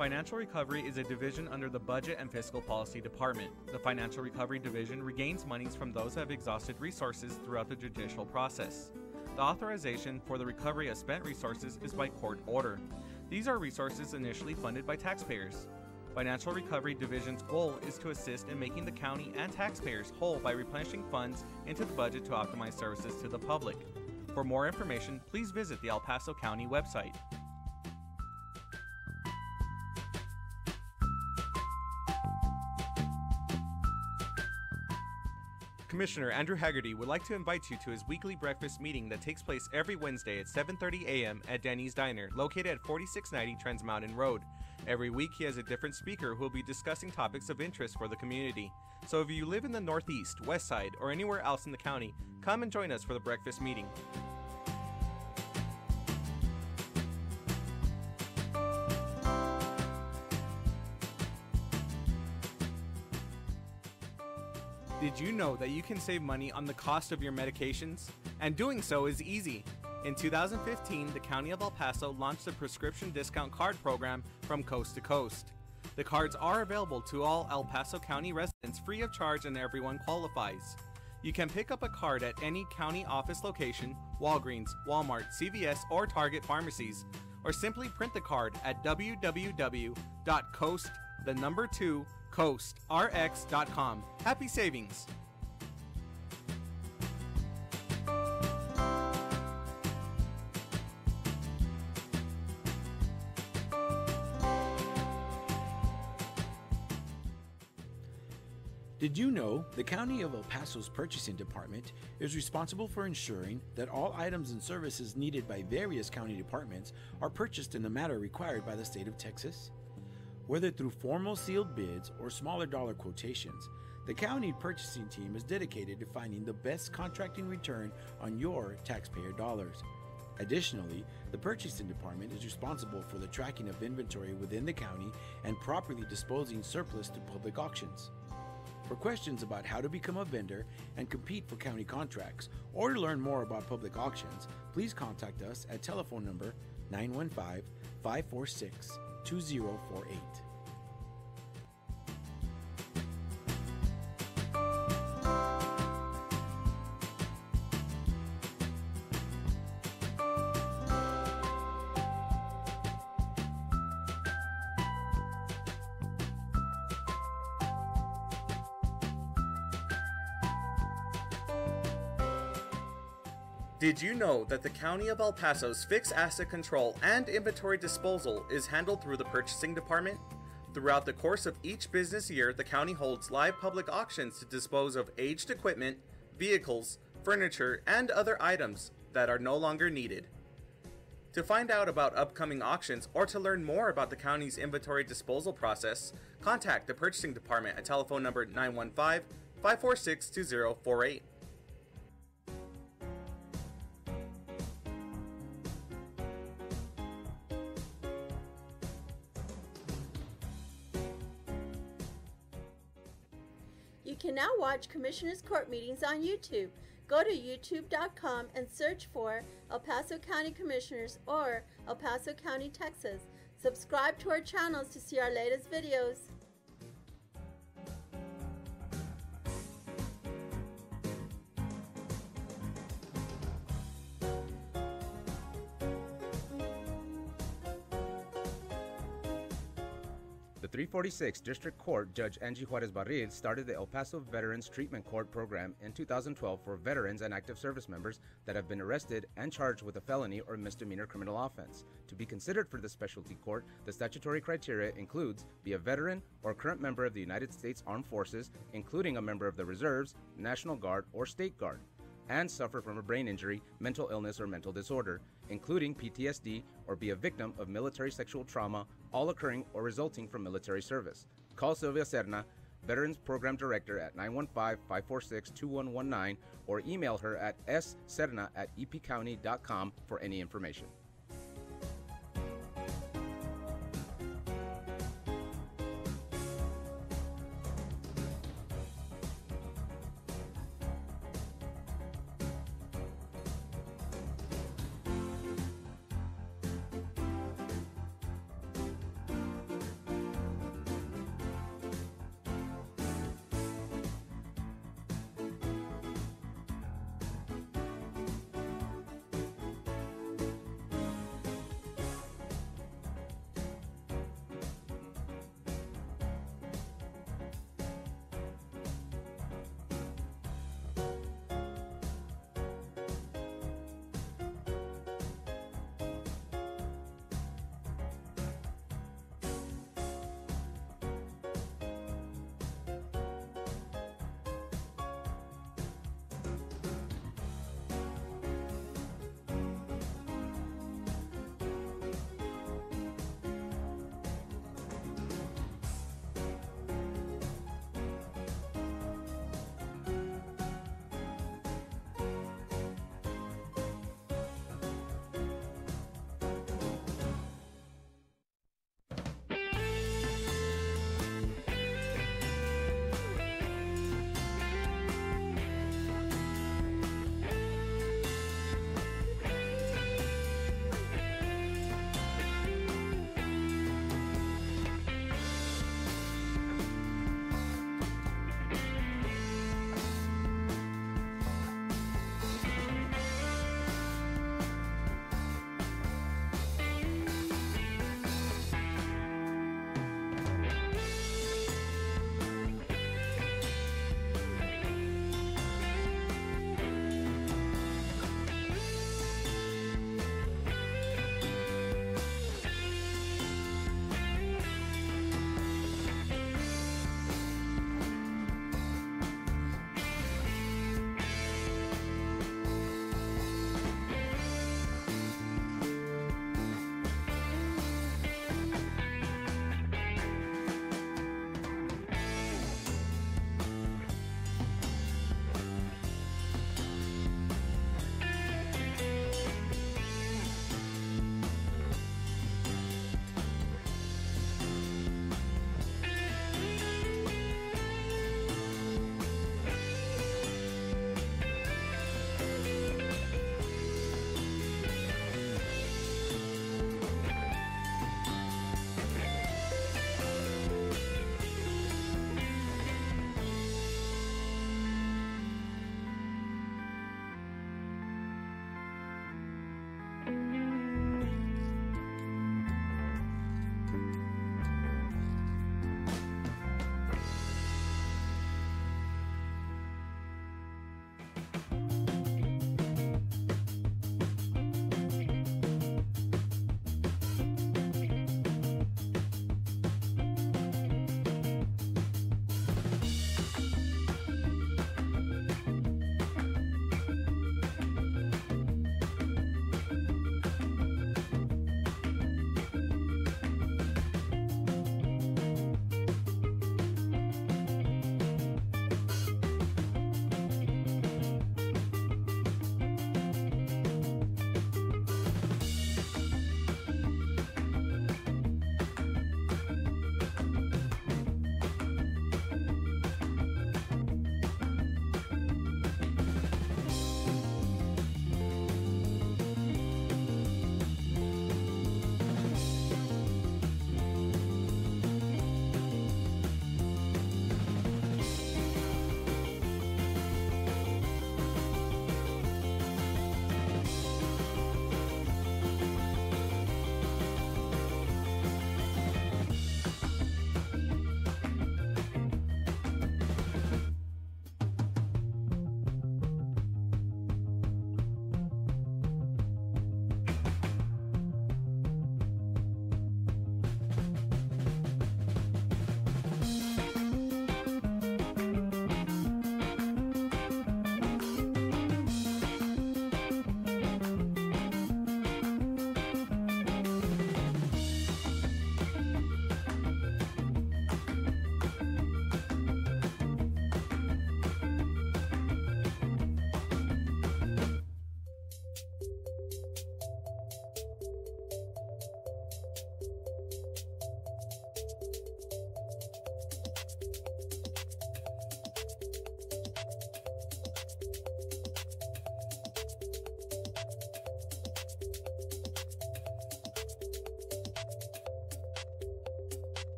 Financial Recovery is a division under the Budget and Fiscal Policy Department. The Financial Recovery Division regains monies from those who have exhausted resources throughout the judicial process. The authorization for the recovery of spent resources is by court order. These are resources initially funded by taxpayers. Financial Recovery Division's goal is to assist in making the county and taxpayers whole by replenishing funds into the budget to optimize services to the public. For more information, please visit the El Paso County website. Commissioner Andrew Haggerty would like to invite you to his weekly breakfast meeting that takes place every Wednesday at 7:30 a.m. at Denny's Diner, located at 4690 Trans Mountain Road. Every week he has a different speaker who will be discussing topics of interest for the community. So if you live in the Northeast, West Side, or anywhere else in the county, come and join us for the breakfast meeting. Did you know that you can save money on the cost of your medications? And doing so is easy. In 2015, the County of El Paso launched a prescription discount card program from coast to coast. The cards are available to all El Paso County residents free of charge and everyone qualifies. You can pick up a card at any county office location, Walgreens, Walmart, CVS, or Target pharmacies, or simply print the card at www.coastrx.com. Happy savings! Did you know the County of El Paso's Purchasing Department is responsible for ensuring that all items and services needed by various county departments are purchased in the manner required by the state of Texas? Whether through formal sealed bids or smaller dollar quotations, the county purchasing team is dedicated to finding the best contracting return on your taxpayer dollars. Additionally, the purchasing department is responsible for the tracking of inventory within the county and properly disposing surplus to public auctions. For questions about how to become a vendor and compete for county contracts, or to learn more about public auctions, please contact us at telephone number 915-546-2048. Did you know that the County of El Paso's fixed asset control and inventory disposal is handled through the purchasing department? Throughout the course of each business year, the county holds live public auctions to dispose of aged equipment, vehicles, furniture, and other items that are no longer needed. To find out about upcoming auctions or to learn more about the county's inventory disposal process, contact the purchasing department at telephone number 915-546-2048. You can now watch Commissioners Court meetings on YouTube. Go to youtube.com and search for El Paso County Commissioners or El Paso County, Texas. Subscribe to our channels to see our latest videos. The 346 District Court Judge Angie Juarez Barril started the El Paso Veterans Treatment Court program in 2012 for veterans and active service members that have been arrested and charged with a felony or misdemeanor criminal offense. To be considered for the specialty court, the statutory criteria includes be a veteran or current member of the United States Armed Forces, including a member of the Reserves, National Guard, or State Guard, and suffer from a brain injury, mental illness, or mental disorder, including PTSD, or be a victim of military sexual trauma, all occurring or resulting from military service. Call Sylvia Serna, Veterans Program Director, at 915-546-2119, or email her at sserna@epcounty.com for any information.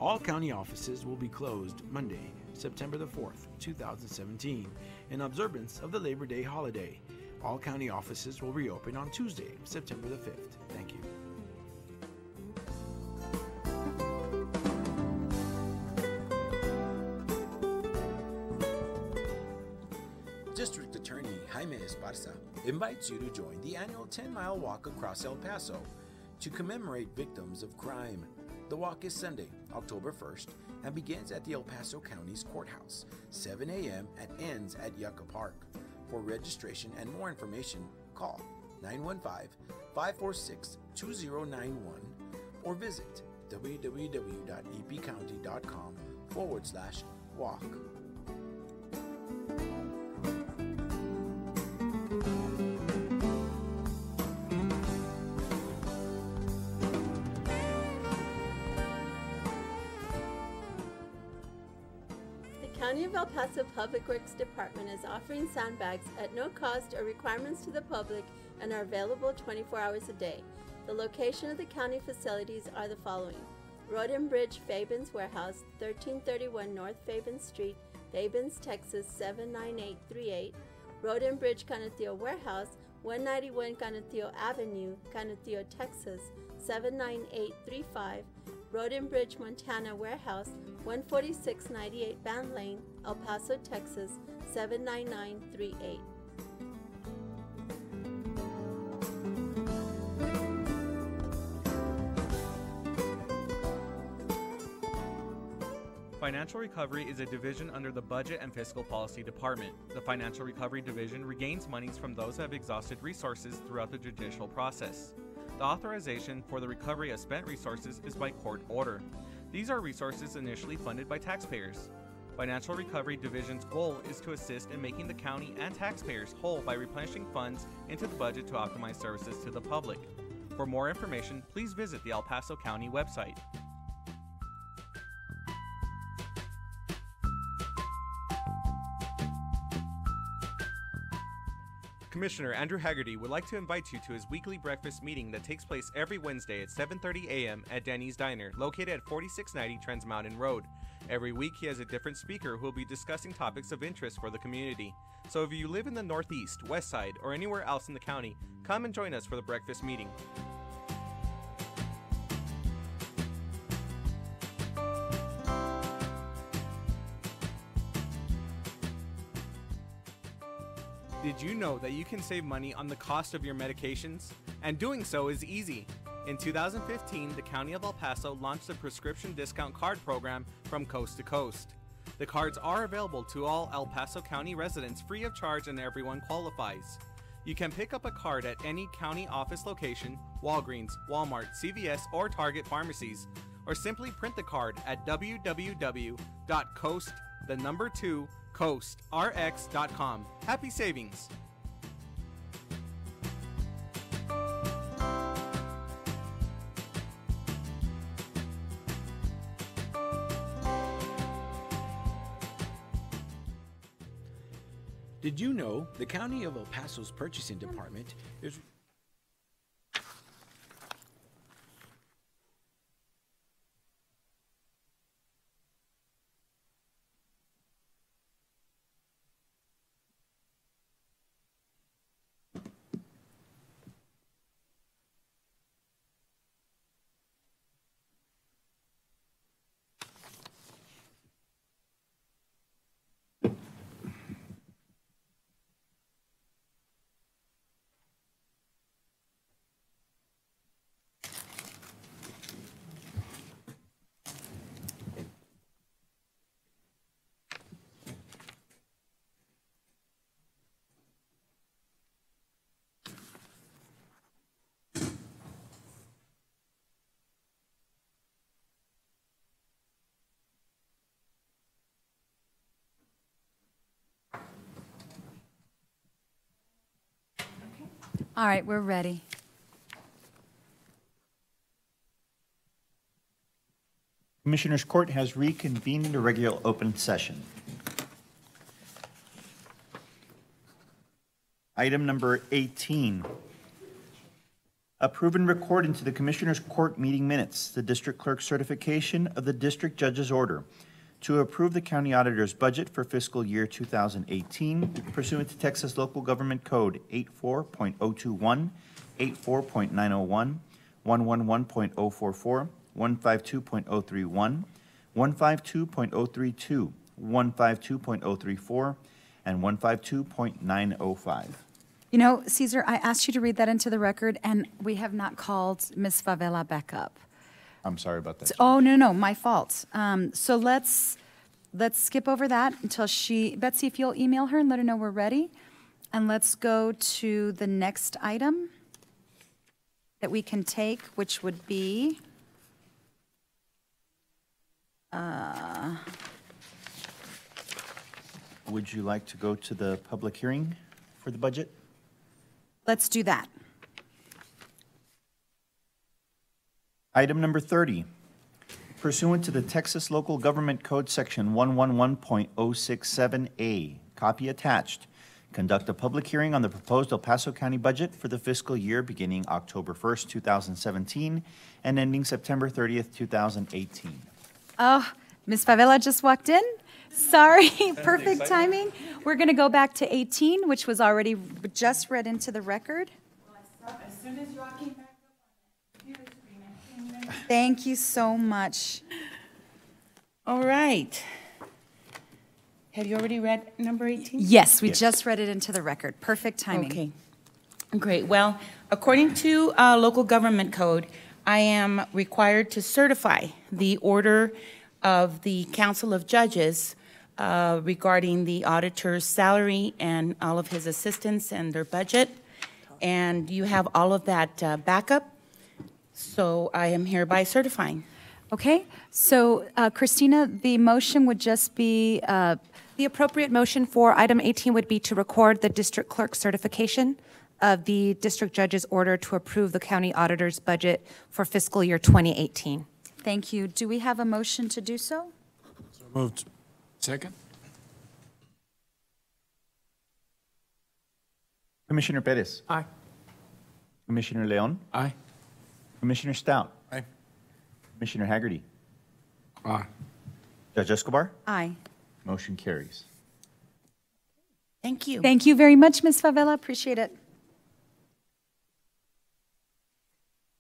All county offices will be closed Monday, September the 4th, 2017, in observance of the Labor Day holiday. All county offices will reopen on Tuesday, September the 5th. Thank you. District Attorney Jaime Esparza invites you to join the annual 10-mile walk across El Paso to commemorate victims of crime. The walk is Sunday, October 1st, and begins at the El Paso County's Courthouse, 7 a.m. and ends at Yucca Park. For registration and more information, call 915-546-2091 or visit www.epcounty.com/walk. The County of El Paso Public Works Department is offering sandbags at no cost or requirements to the public and are available 24 hours a day. The location of the county facilities are the following: Road and Bridge Fabens Warehouse, 1331 North Fabens Street, Fabens, Texas 79838. Road and Bridge Canutillo Warehouse, 191 Canutillo Avenue, Canutillo, Texas 79835. Road and Bridge Montana Warehouse, 14698 Band Lane, El Paso, Texas 79938. Financial Recovery is a division under the Budget and Fiscal Policy Department. The Financial Recovery Division regains monies from those who have exhausted resources throughout the judicial process. The authorization for the recovery of spent resources is by court order. These are resources initially funded by taxpayers. Financial Recovery Division's goal is to assist in making the county and taxpayers whole by replenishing funds into the budget to optimize services to the public. For more information, please visit the El Paso County website. Commissioner Andrew Haggerty would like to invite you to his weekly breakfast meeting that takes place every Wednesday at 7:30 a.m. at Denny's Diner, located at 4690 Trans Mountain Road. Every week he has a different speaker who will be discussing topics of interest for the community. So if you live in the Northeast, West Side, or anywhere else in the county, come and join us for the breakfast meeting. Did you know that you can save money on the cost of your medications? And doing so is easy. In 2015, the County of El Paso launched the prescription discount card program from coast to coast. The cards are available to all El Paso County residents free of charge and everyone qualifies. You can pick up a card at any county office location, Walgreens, Walmart, CVS, or Target pharmacies, or simply print the card at www.coastrx.com. Happy savings! Did you know the County of El Paso's purchasing department is All right, we're ready. Commissioners' Court has reconvened the regular open session. Item number 18. Approve and record into the Commissioners Court meeting minutes the District Clerk's certification of the District Judge's order to approve the County Auditor's budget for fiscal year 2018 pursuant to Texas Local Government Code 84.021, 84.901, 111.044, 152.031, 152.032, 152.034, and 152.905. You know, Caesar, I asked you to read that into the record, and we have not called Ms. Favela back up. I'm sorry about that. Oh, no, my fault. So let's skip over that until Betsy, if you'll email her and let her know we're ready. And let's go to the next item that we can take, which would be Would you like to go to the public hearing for the budget? let's do that. Item number 30, pursuant to the Texas Local Government Code Section 111.067A, copy attached, conduct a public hearing on the proposed El Paso County budget for the fiscal year beginning October 1st, 2017, and ending September 30th, 2018. Oh, Ms. Favela just walked in. Sorry, perfect timing. We're going to go back to 18, which was already just read into the record. As soon as you all came back up on the computer screen, Thank you so much. all right. Have you already read number 18? Yes, we just read it into the record. Perfect timing. Okay, great. Well, according to local government code, I am required to certify the order of the Council of Judges regarding the auditor's salary and all of his assistants and their budget. And you have all of that backup, so I am hereby certifying. Okay, so Christina, the motion would just be, The appropriate motion for item 18 would be to record the district clerk certification of the district judge's order to approve the county auditor's budget for fiscal year 2018. thank you. Do we have a motion to do so? So moved. Second? Commissioner Perez. Aye. Commissioner Leon. Aye. Commissioner Stout. Aye. Commissioner Haggerty. Aye. Judge Escobar. Aye. Motion carries. Thank you. Thank you very much, Ms. Favela. Appreciate it.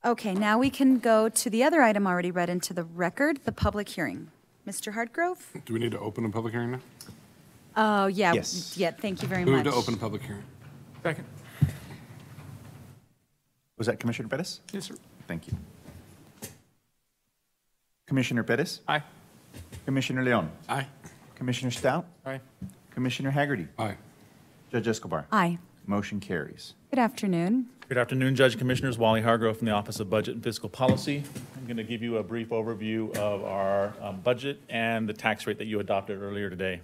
Okay, now we can go to the other item already read into the record, the public hearing. Mr. Hardgrove? Do we need to open a public hearing now? Oh, yeah. Yes. Yeah, thank you very Move much. to open a public hearing. Second. Was that Commissioner Perez? Yes, sir. Thank you. Commissioner Perez. Aye. Commissioner Leon. Aye. Commissioner Stout. Aye. Commissioner Haggerty. Aye. Judge Escobar. Aye. Motion carries. Good afternoon. Good afternoon, Judge Commissioners. Wally Hargrove from the Office of Budget and Fiscal Policy. I'm going to give you a brief overview of our budget and the tax rate that you adopted earlier today.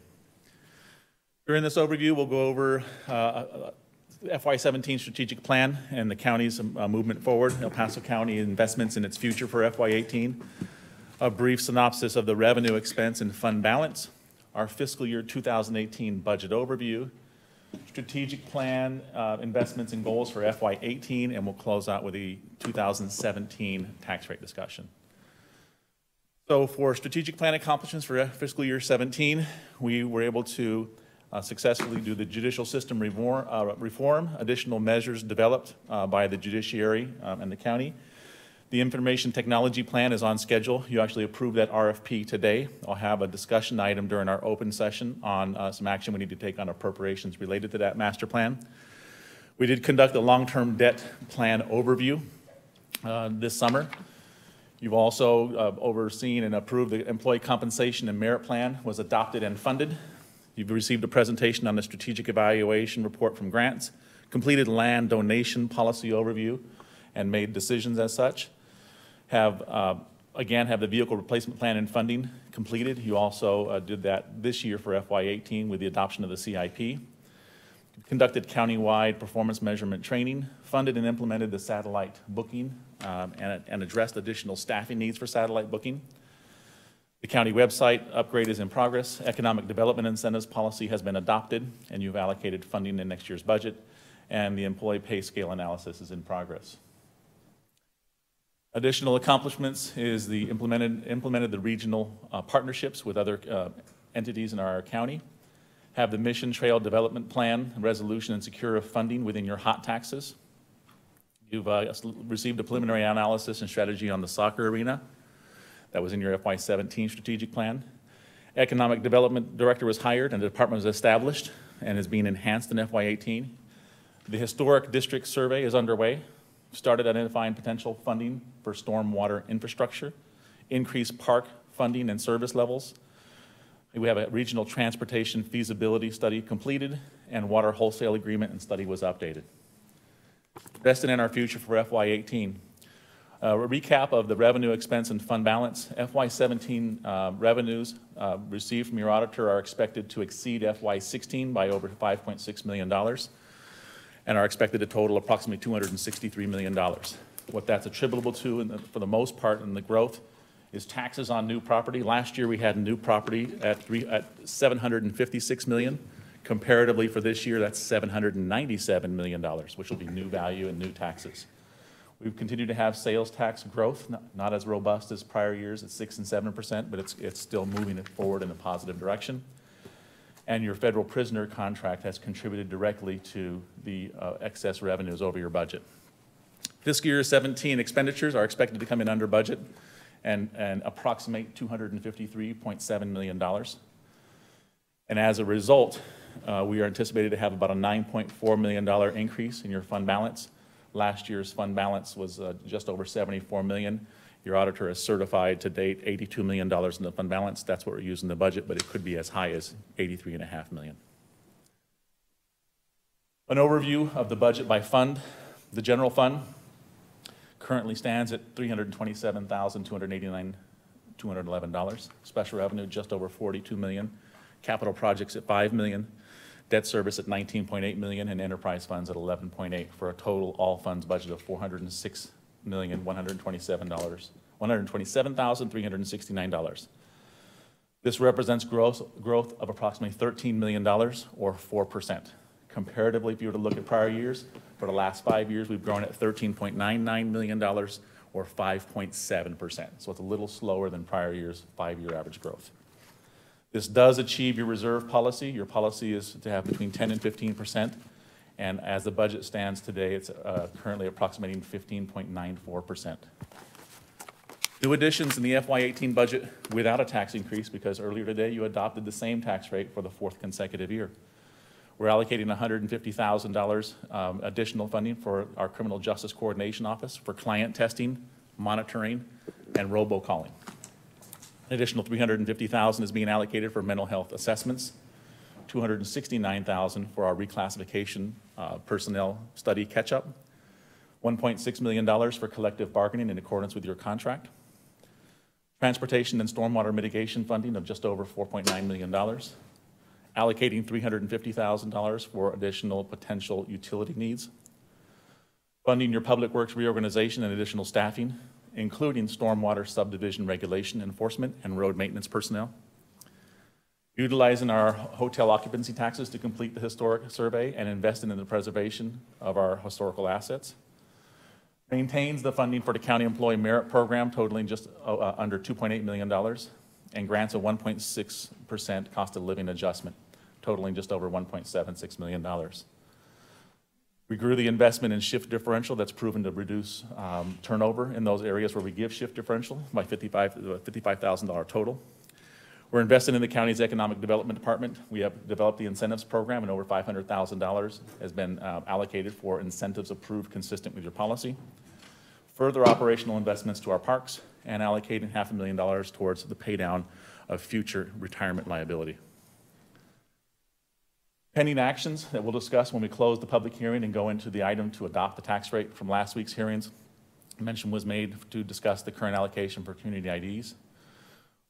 During this overview, we'll go over FY17 strategic plan and the county's movement forward, El Paso County investments in its future for FY18, a brief synopsis of the revenue, expense, and fund balance, our fiscal year 2018 budget overview, strategic plan, investments and goals for FY18, and we'll close out with the 2017 tax rate discussion. So for strategic plan accomplishments for fiscal year 17, we were able to successfully do the judicial system reform, additional measures developed by the judiciary and the county. The information technology plan is on schedule. You actually approved that RFP today. I'll have a discussion item during our open session on some action we need to take on appropriations related to that master plan. We did conduct a long-term debt plan overview this summer. You've also overseen and approved the employee compensation and merit plan was adopted and funded. You've received a presentation on the strategic evaluation report from grants, completed land donation policy overview, and made decisions as such. Again, have the vehicle replacement plan and funding completed. You also did that this year for FY18 with the adoption of the CIP. Conducted countywide performance measurement training, funded and implemented the satellite booking, and addressed additional staffing needs for satellite booking. The county website upgrade is in progress. Economic development incentives policy has been adopted, and you've allocated funding in next year's budget, and the employee pay scale analysis is in progress. Additional accomplishments is the implemented the regional partnerships with other entities in our county, have the Mission Trail Development Plan, resolution, and secure funding within your hot taxes. You've received a preliminary analysis and strategy on the soccer arena. That was in your FY17 strategic plan. Economic Development Director was hired and the department was established and is being enhanced in FY18. The Historic District Survey is underway. Started identifying potential funding for stormwater infrastructure, increased park funding and service levels. We have a regional transportation feasibility study completed and water wholesale agreement and study was updated. Investing in our future for FY18. A recap of the revenue, expense, and fund balance. FY17 revenues received from your auditor are expected to exceed FY16 by over $5.6 million and are expected to total approximately $263 million. What that's attributable to, for the most part, in the growth is taxes on new property. Last year we had new property at $756 million. Comparatively for this year, that's $797 million, which will be new value and new taxes. We've continued to have sales tax growth, not as robust as prior years at 6% and 7%, but it's still moving it forward in a positive direction. And your federal prisoner contract has contributed directly to the excess revenues over your budget. Fiscal year 17 expenditures are expected to come in under budget and approximate $253.7 million. And as a result, we are anticipated to have about a $9.4 million increase in your fund balance. Last year's fund balance was just over $74 million. Your auditor has certified to date $82 million in the fund balance. That's what we're using in the budget, but it could be as high as $83.5 million. An overview of the budget by fund. The general fund currently stands at $327,211. Special revenue just over $42 million. Capital projects at $5 million. Debt service at $19.8 million and enterprise funds at $11.8 for a total all funds budget of $406,127,369. This represents growth of approximately $13 million or 4%. Comparatively, if you were to look at prior years, for the last 5 years, we've grown at $13.99 million or 5.7%. So it's a little slower than prior years' 5-year average growth. This does achieve your reserve policy. Your policy is to have between 10 and 15%. And as the budget stands today, it's currently approximating 15.94%. New additions in the FY18 budget without a tax increase, because earlier today you adopted the same tax rate for the 4th consecutive year. We're allocating $150,000 additional funding for our Criminal Justice Coordination Office for client testing, monitoring, and robocalling. An additional $350,000 is being allocated for mental health assessments, $269,000 for our reclassification personnel study catch-up, $1.6 million for collective bargaining in accordance with your contract, transportation and stormwater mitigation funding of just over $4.9 million, allocating $350,000 for additional potential utility needs, funding your public works reorganization and additional staffing, including stormwater subdivision regulation enforcement and road maintenance personnel, utilizing our hotel occupancy taxes to complete the historic survey and investing in the preservation of our historical assets, maintains the funding for the county employee merit program totaling just under $2.8 million, and grants a 1.6% cost of living adjustment totaling just over $1.76 million. We grew the investment in shift differential that's proven to reduce turnover in those areas where we give shift differential by $55,000 total. We're investing in the county's economic development department. We have developed the incentives program, and over $500,000 has been allocated for incentives approved consistent with your policy. Further operational investments to our parks, and allocating $500,000 towards the pay down of future retirement liability. Pending actions that we'll discuss when we close the public hearing and go into the item to adopt the tax rate from last week's hearings. Mention was made to discuss the current allocation for community IDs.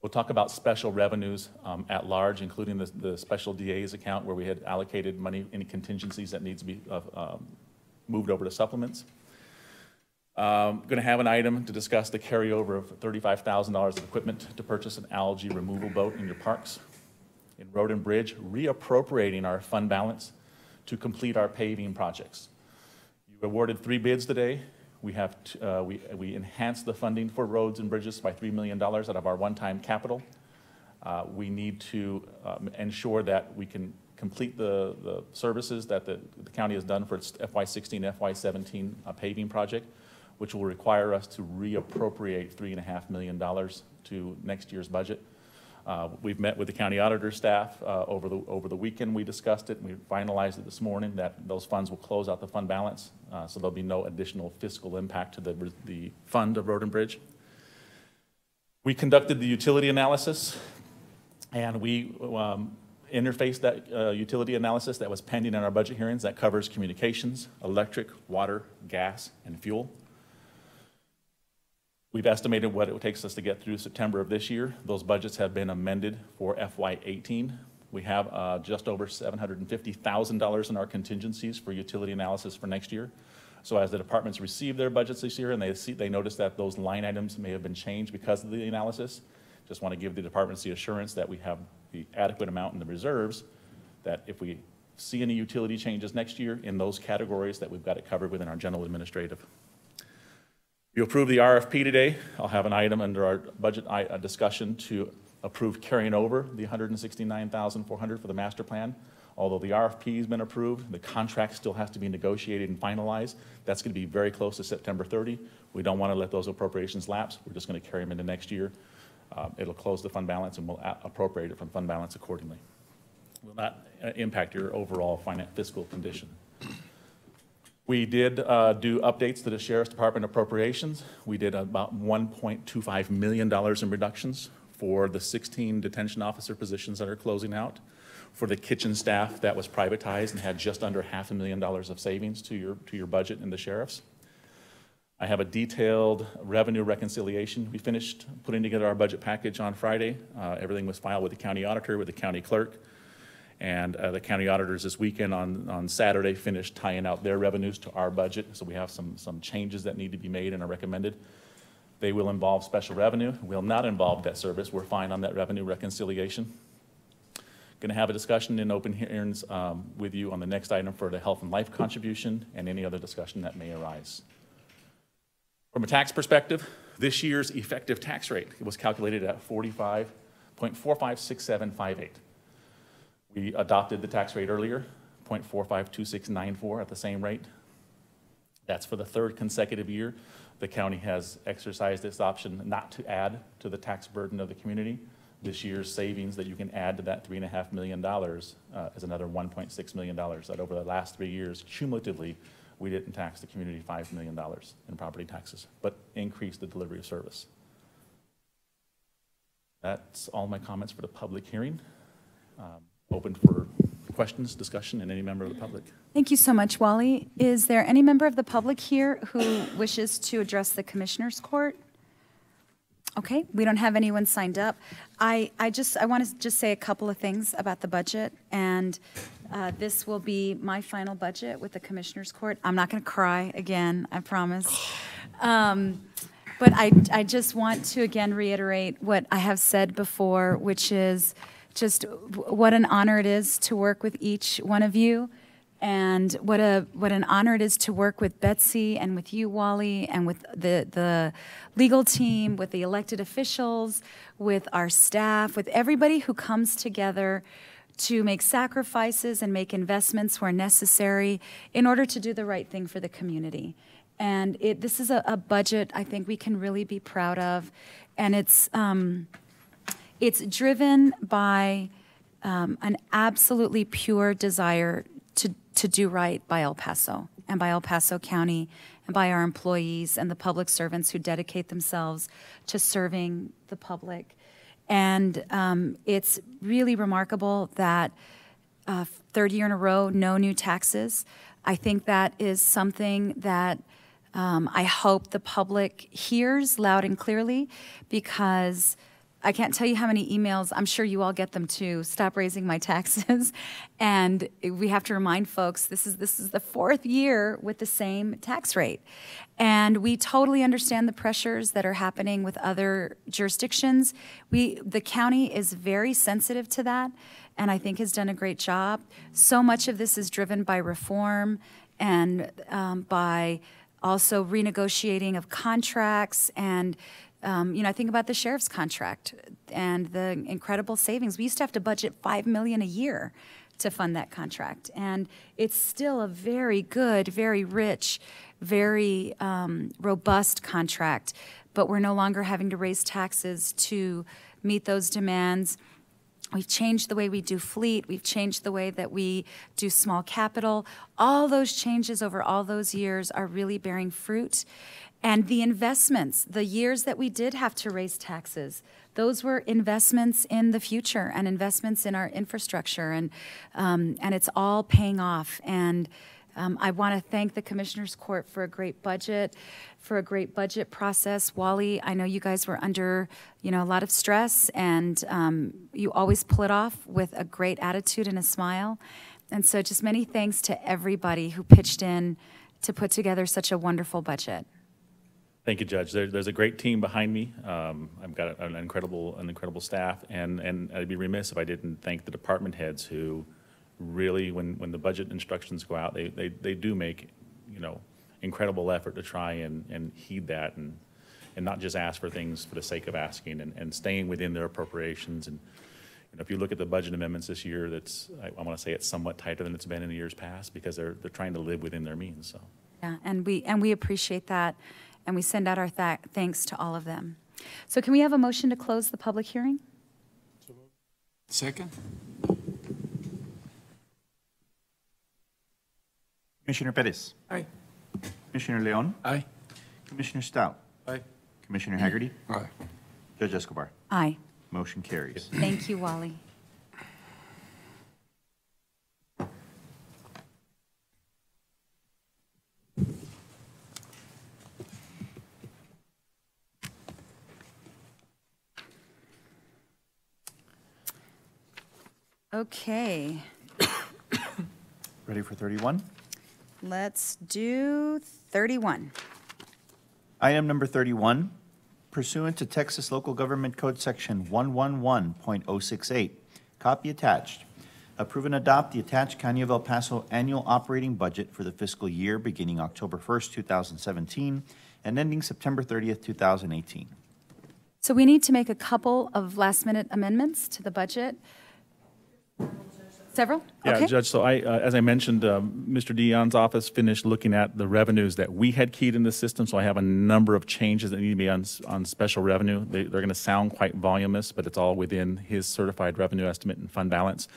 We'll talk about special revenues at large, including the special DA's account where we had allocated money, any contingencies that needs to be moved over to supplements. Going to have an item to discuss the carryover of $35,000 of equipment to purchase an algae removal boat in your parks. In Road and Bridge, reappropriating our fund balance to complete our paving projects. You awarded 3 bids today. We have we enhanced the funding for roads and bridges by $3 million out of our one-time capital. We need to ensure that we can complete the services that the county has done for its FY16, FY17 paving project, which will require us to reappropriate $3.5 million to next year's budget. We've met with the county auditor staff over the weekend. We discussed it, and we finalized it this morning that those funds will close out the fund balance, so there'll be no additional fiscal impact to the fund of Road and Bridge. We conducted the utility analysis, and we interfaced that utility analysis that was pending in our budget hearings that covers communications, electric, water, gas, and fuel. We've estimated what it takes us to get through September of this year. Those budgets have been amended for FY18. We have just over $750,000 in our contingencies for utility analysis for next year. So as the departments receive their budgets this year and they notice that those line items may have been changed because of the analysis, just want to give the departments the assurance that we have the adequate amount in the reserves, that if we see any utility changes next year in those categories, that we've got it covered within our general administrative. You approve the RFP today. I'll have an item under our budget discussion to approve carrying over the $169,400 for the master plan. Although the RFP has been approved, the contract still has to be negotiated and finalized. That's going to be very close to September 30. We don't want to let those appropriations lapse. We're just going to carry them into next year. It'll close the fund balance, and we'll appropriate it from fund balance accordingly. Will not impact your overall fiscal condition. We did do updates to the Sheriff's Department appropriations. We did about $1.25 million in reductions for the 16 detention officer positions that are closing out, for the kitchen staff that was privatized and had just under $500,000 of savings to your budget in the sheriff's. I have a detailed revenue reconciliation. We finished putting together our budget package on Friday. Everything was filed with the county auditor, with the county clerk. And the county auditors this weekend on Saturday finished tying out their revenues to our budget. So we have some changes that need to be made and are recommended. They will involve special revenue, will not involve debt service. We're fine on that revenue reconciliation. Going to have a discussion in open hearings with you on the next item for the health and life contribution and any other discussion that may arise. From a tax perspective, this year's effective tax rate was calculated at 45.456758. We adopted the tax rate earlier, 0.452694 at the same rate. That's for the third consecutive year. The county has exercised its option not to add to the tax burden of the community. This year's savings that you can add to that $3.5 million is another $1.6 million. That over the last 3 years, cumulatively, we didn't tax the community $5 million in property taxes, but increased the delivery of service. That's all my comments for the public hearing. Open for questions, discussion, and any member of the public. Thank you so much, Wally. Is there any member of the public here who wishes to address the Commissioner's Court? Okay, we don't have anyone signed up. I want to just say a couple of things about the budget, and this will be my final budget with the Commissioner's Court. I'm not going to cry again, I promise. But I just want to again reiterate what I have said before, which is just what an honor it is to work with each one of you, and what an honor it is to work with Betsy and with you, Wally, and with the legal team, with the elected officials, with our staff, with everybody who comes together to make sacrifices and make investments where necessary in order to do the right thing for the community. And this is a budget I think we can really be proud of, and it's driven by an absolutely pure desire to do right by El Paso and by El Paso County and by our employees and the public servants who dedicate themselves to serving the public. And it's really remarkable that third year in a row, no new taxes. I think that is something that I hope the public hears loud and clearly, because I can't tell you how many emails, I'm sure you all get them too, stop raising my taxes. And we have to remind folks, this is the fourth year with the same tax rate. And we totally understand the pressures that are happening with other jurisdictions. The county is very sensitive to that, and I think has done a great job. So much of this is driven by reform and by also renegotiating of contracts, and I think about the sheriff's contract and the incredible savings. We used to have to budget $5 million a year to fund that contract, and it's still a very good, very rich, very robust contract, but we're no longer having to raise taxes to meet those demands. We've changed the way we do fleet. We've changed the way that we do small capital. All those changes over all those years are really bearing fruit. And the investments, the years that we did have to raise taxes, those were investments in the future and investments in our infrastructure, and it's all paying off. And I want to thank the Commissioners Court for a great budget, process. Wally, I know you guys were under, a lot of stress, and you always pull it off with a great attitude and a smile. And so just many thanks to everybody who pitched in to put together such a wonderful budget. Thank you, Judge. There's a great team behind me. I've got an incredible staff, and I'd be remiss if I didn't thank the department heads who really, when the budget instructions go out, they do make, incredible effort to try and heed that and not just ask for things for the sake of asking, and staying within their appropriations. And if you look at the budget amendments this year, I want to say it's somewhat tighter than it's been in the years past, because they're trying to live within their means. So yeah, and we appreciate that. And we send out our thanks to all of them. So can we have a motion to close the public hearing? Second. Commissioner Perez. Aye. Commissioner Leon. Aye. Commissioner Stout. Aye. Commissioner Haggerty. Aye. Judge Escobar. Aye. Motion carries. Thank you, Wally. Okay, Ready for 31? let's do 31. Item number 31, pursuant to Texas Local Government Code Section 111.068, copy attached. Approve and adopt the attached County of El Paso annual operating budget for the fiscal year beginning October 1st, 2017, and ending September 30th, 2018. So we need to make a couple of last-minute amendments to the budget. Several? yeah, Okay. Judge. So as I mentioned, Mr. Dion's office finished looking at the revenues that we had keyed in the system. So I have a number of changes that need to be on special revenue. They're going to sound quite voluminous, but it's all within his certified revenue estimate and fund balance.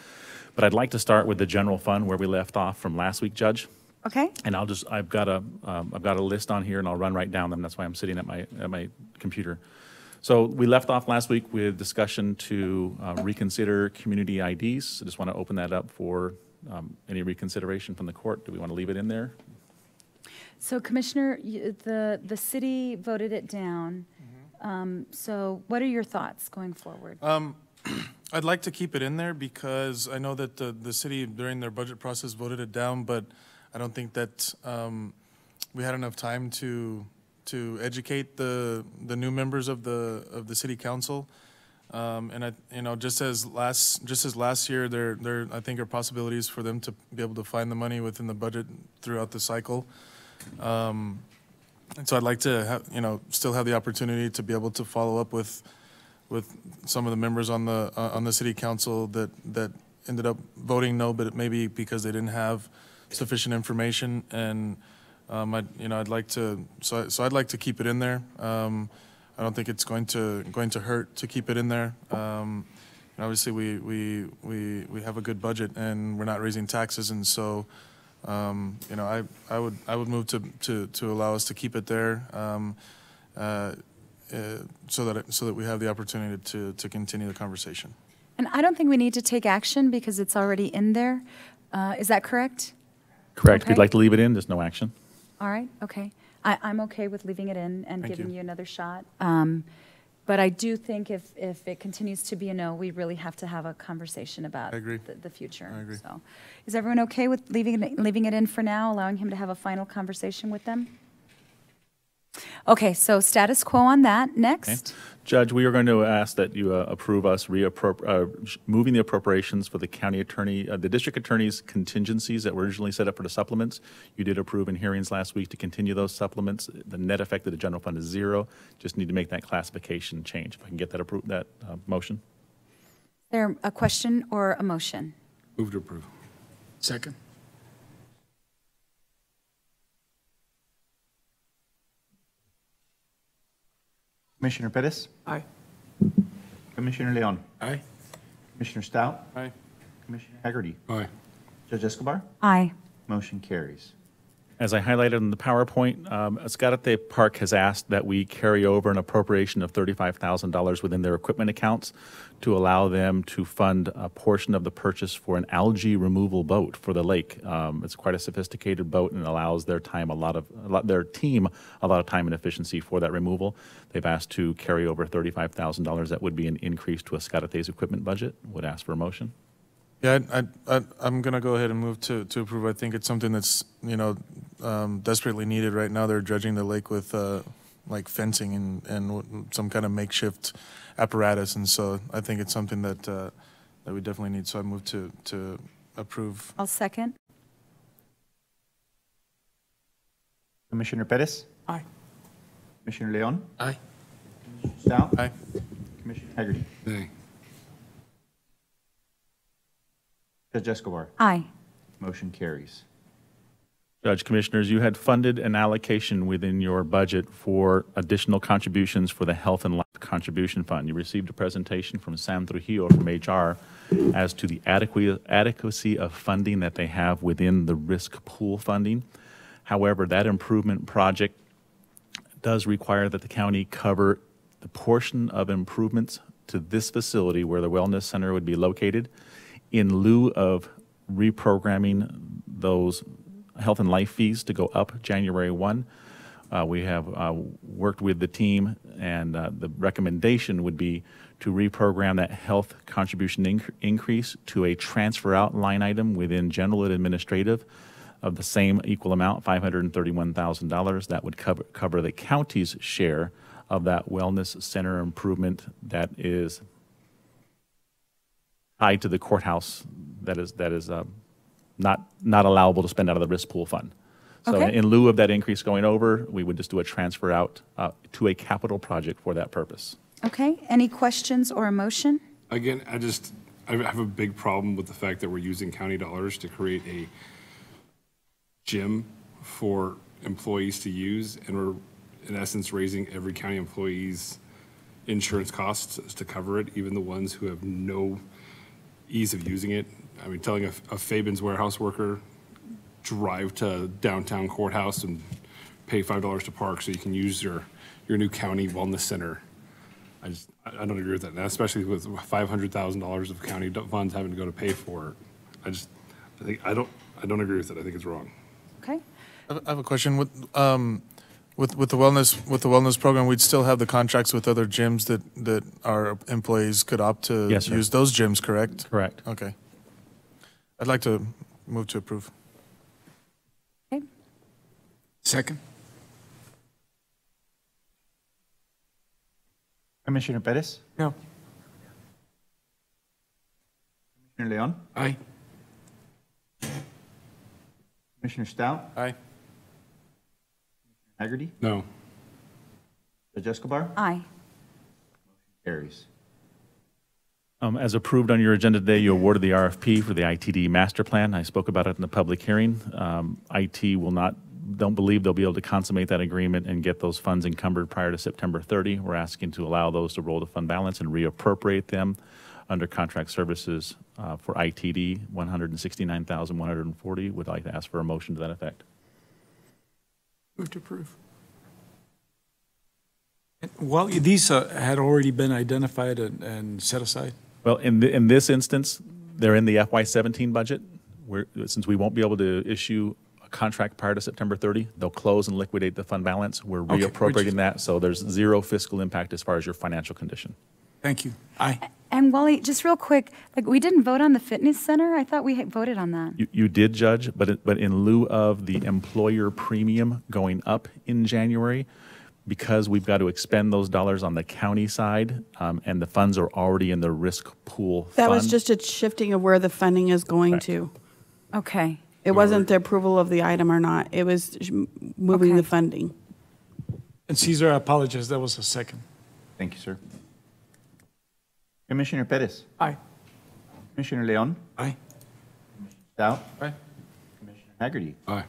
But I'd like to start with the general fund where we left off from last week, Judge. Okay. And I've got a list on here, and I'll run right down them. That's why I'm sitting at my computer. So we left off last week with discussion to reconsider community IDs. I just want to open that up for any reconsideration from the court. Do we want to leave it in there? So Commissioner, the city voted it down. So what are your thoughts going forward? I'd like to keep it in there because I know that the city during their budget process voted it down, but I don't think that we had enough time to educate the new members of the city council, and just as last year, there I think are possibilities for them to be able to find the money within the budget throughout the cycle, and so I'd like to have, still have the opportunity to be able to follow up with some of the members on the city council that ended up voting no, but it may be because they didn't have sufficient information. And I'd like to, so I'd like to keep it in there. I don't think it's going to hurt to keep it in there. Obviously, we have a good budget and we're not raising taxes, and so I would move to allow us to keep it there, so that we have the opportunity to continue the conversation. And I don't think we need to take action because it's already in there. Is that correct? Correct. Okay. We'd like to leave it in. There's no action. All right, okay. I'm okay with leaving it in and Thank giving you. you another shot. But I do think if it continues to be a no, we really have to have a conversation about I agree. the future. I agree. So, is everyone okay with leaving it in for now, allowing him to have a final conversation with them? Okay, so status quo on that. Next. Okay. Judge, we are going to ask that you approve us moving the appropriations for the county attorney, the district attorney's contingencies that were originally set up for the supplements. You did approve in hearings last week to continue those supplements. The net effect of the general fund is 0. Just need to make that classification change. If I can get that motion. Is there a question or a motion? Move to approve. Second. Commissioner Pettis? Aye. Commissioner Leon? Aye. Commissioner Stout? Aye. Commissioner Haggerty? Aye. Judge Escobar? Aye. Motion carries. As I highlighted in the PowerPoint, Escalante Park has asked that we carry over an appropriation of $35,000 within their equipment accounts to allow them to fund a portion of the purchase for an algae removal boat for the lake. It's quite a sophisticated boat and allows their team a lot of time and efficiency for that removal. They've asked to carry over $35,000. That would be an increase to Escalante's equipment budget. Would ask for a motion. Yeah, I'm going to go ahead and move to approve. I think it's something that's, desperately needed right now. They're dredging the lake with like fencing and some kind of makeshift apparatus. And so I think it's something that we definitely need. So I move to approve. I'll second. Commissioner Pettis? Aye. Commissioner Leon? Aye. Commissioner Stout? Aye. Commissioner Haggerty? Aye. Judge Escobar? Aye. Motion carries. Judge, Commissioners, you had funded an allocation within your budget for additional contributions for the Health and Life Contribution Fund. You received a presentation from Sam Trujillo from HR as to the adequacy of funding that they have within the risk pool funding. However, that improvement project does require that the county cover the portion of improvements to this facility where the wellness center would be located in lieu of reprogramming those health and life fees to go up January 1. We have worked with the team, and the recommendation would be to reprogram that health contribution increase to a transfer out line item within general and administrative of the same equal amount, $531,000. That would cover the county's share of that wellness center improvement that is tied to the courthouse that is not allowable to spend out of the risk pool fund. So Okay. in lieu of that increase going over, we would just do a transfer out to a capital project for that purpose. Okay, any questions or a motion? Again, I have a big problem with the fact that we're using county dollars to create a gym for employees to use, and we're in essence raising every county employee's insurance costs to cover it, even the ones who have no ease of using it. I mean, telling a Fabin's warehouse worker, drive to downtown Courthouse and pay $5 to park so you can use your new county wellness center. I don't agree with that, and especially with $500,000 of county funds having to go to pay for it. I don't agree with it. I think it's wrong. Okay, I have a question. With the wellness program, we'd still have the contracts with other gyms that our employees could opt to Yes, sir. use those gyms, correct? Correct. Okay. I'd like to move to approve. okay. Second. Commissioner Pettis? No. Commissioner Leon? Aye. Commissioner Stout? Aye. Haggerty? No. Judge Escobar? Aye. Carries. As approved on your agenda today, you awarded the RFP for the ITD master plan. I spoke about it in the public hearing. IT don't believe they'll be able to consummate that agreement and get those funds encumbered prior to September 30. We're asking to allow those to roll to fund balance and reappropriate them under contract services for ITD, $169,140. Would like to ask for a motion to that effect. Move to approve. Well, these had already been identified and set aside? Well, in this instance, they're in the FY17 budget. Since we won't be able to issue a contract prior to September 30, they'll close and liquidate the fund balance. We're Okay, reappropriating that, so there's zero fiscal impact as far as your financial condition. Thank you. Aye. And Wally, just real quick, we didn't vote on the fitness center? I thought we had voted on that. You did, Judge, but in lieu of the employer premium going up in January, because we've got to expend those dollars on the county side, and the funds are already in the risk pool That was fund. just a shifting of where the funding is going Right. to. Okay. It wasn't the approval of the item or not. It was moving Okay. the funding. And Caesar, I apologize, that was a second. Thank you, sir. Commissioner Pettis. Aye. Commissioner Leon. Aye. Stout. Aye. Commissioner Haggerty. Aye.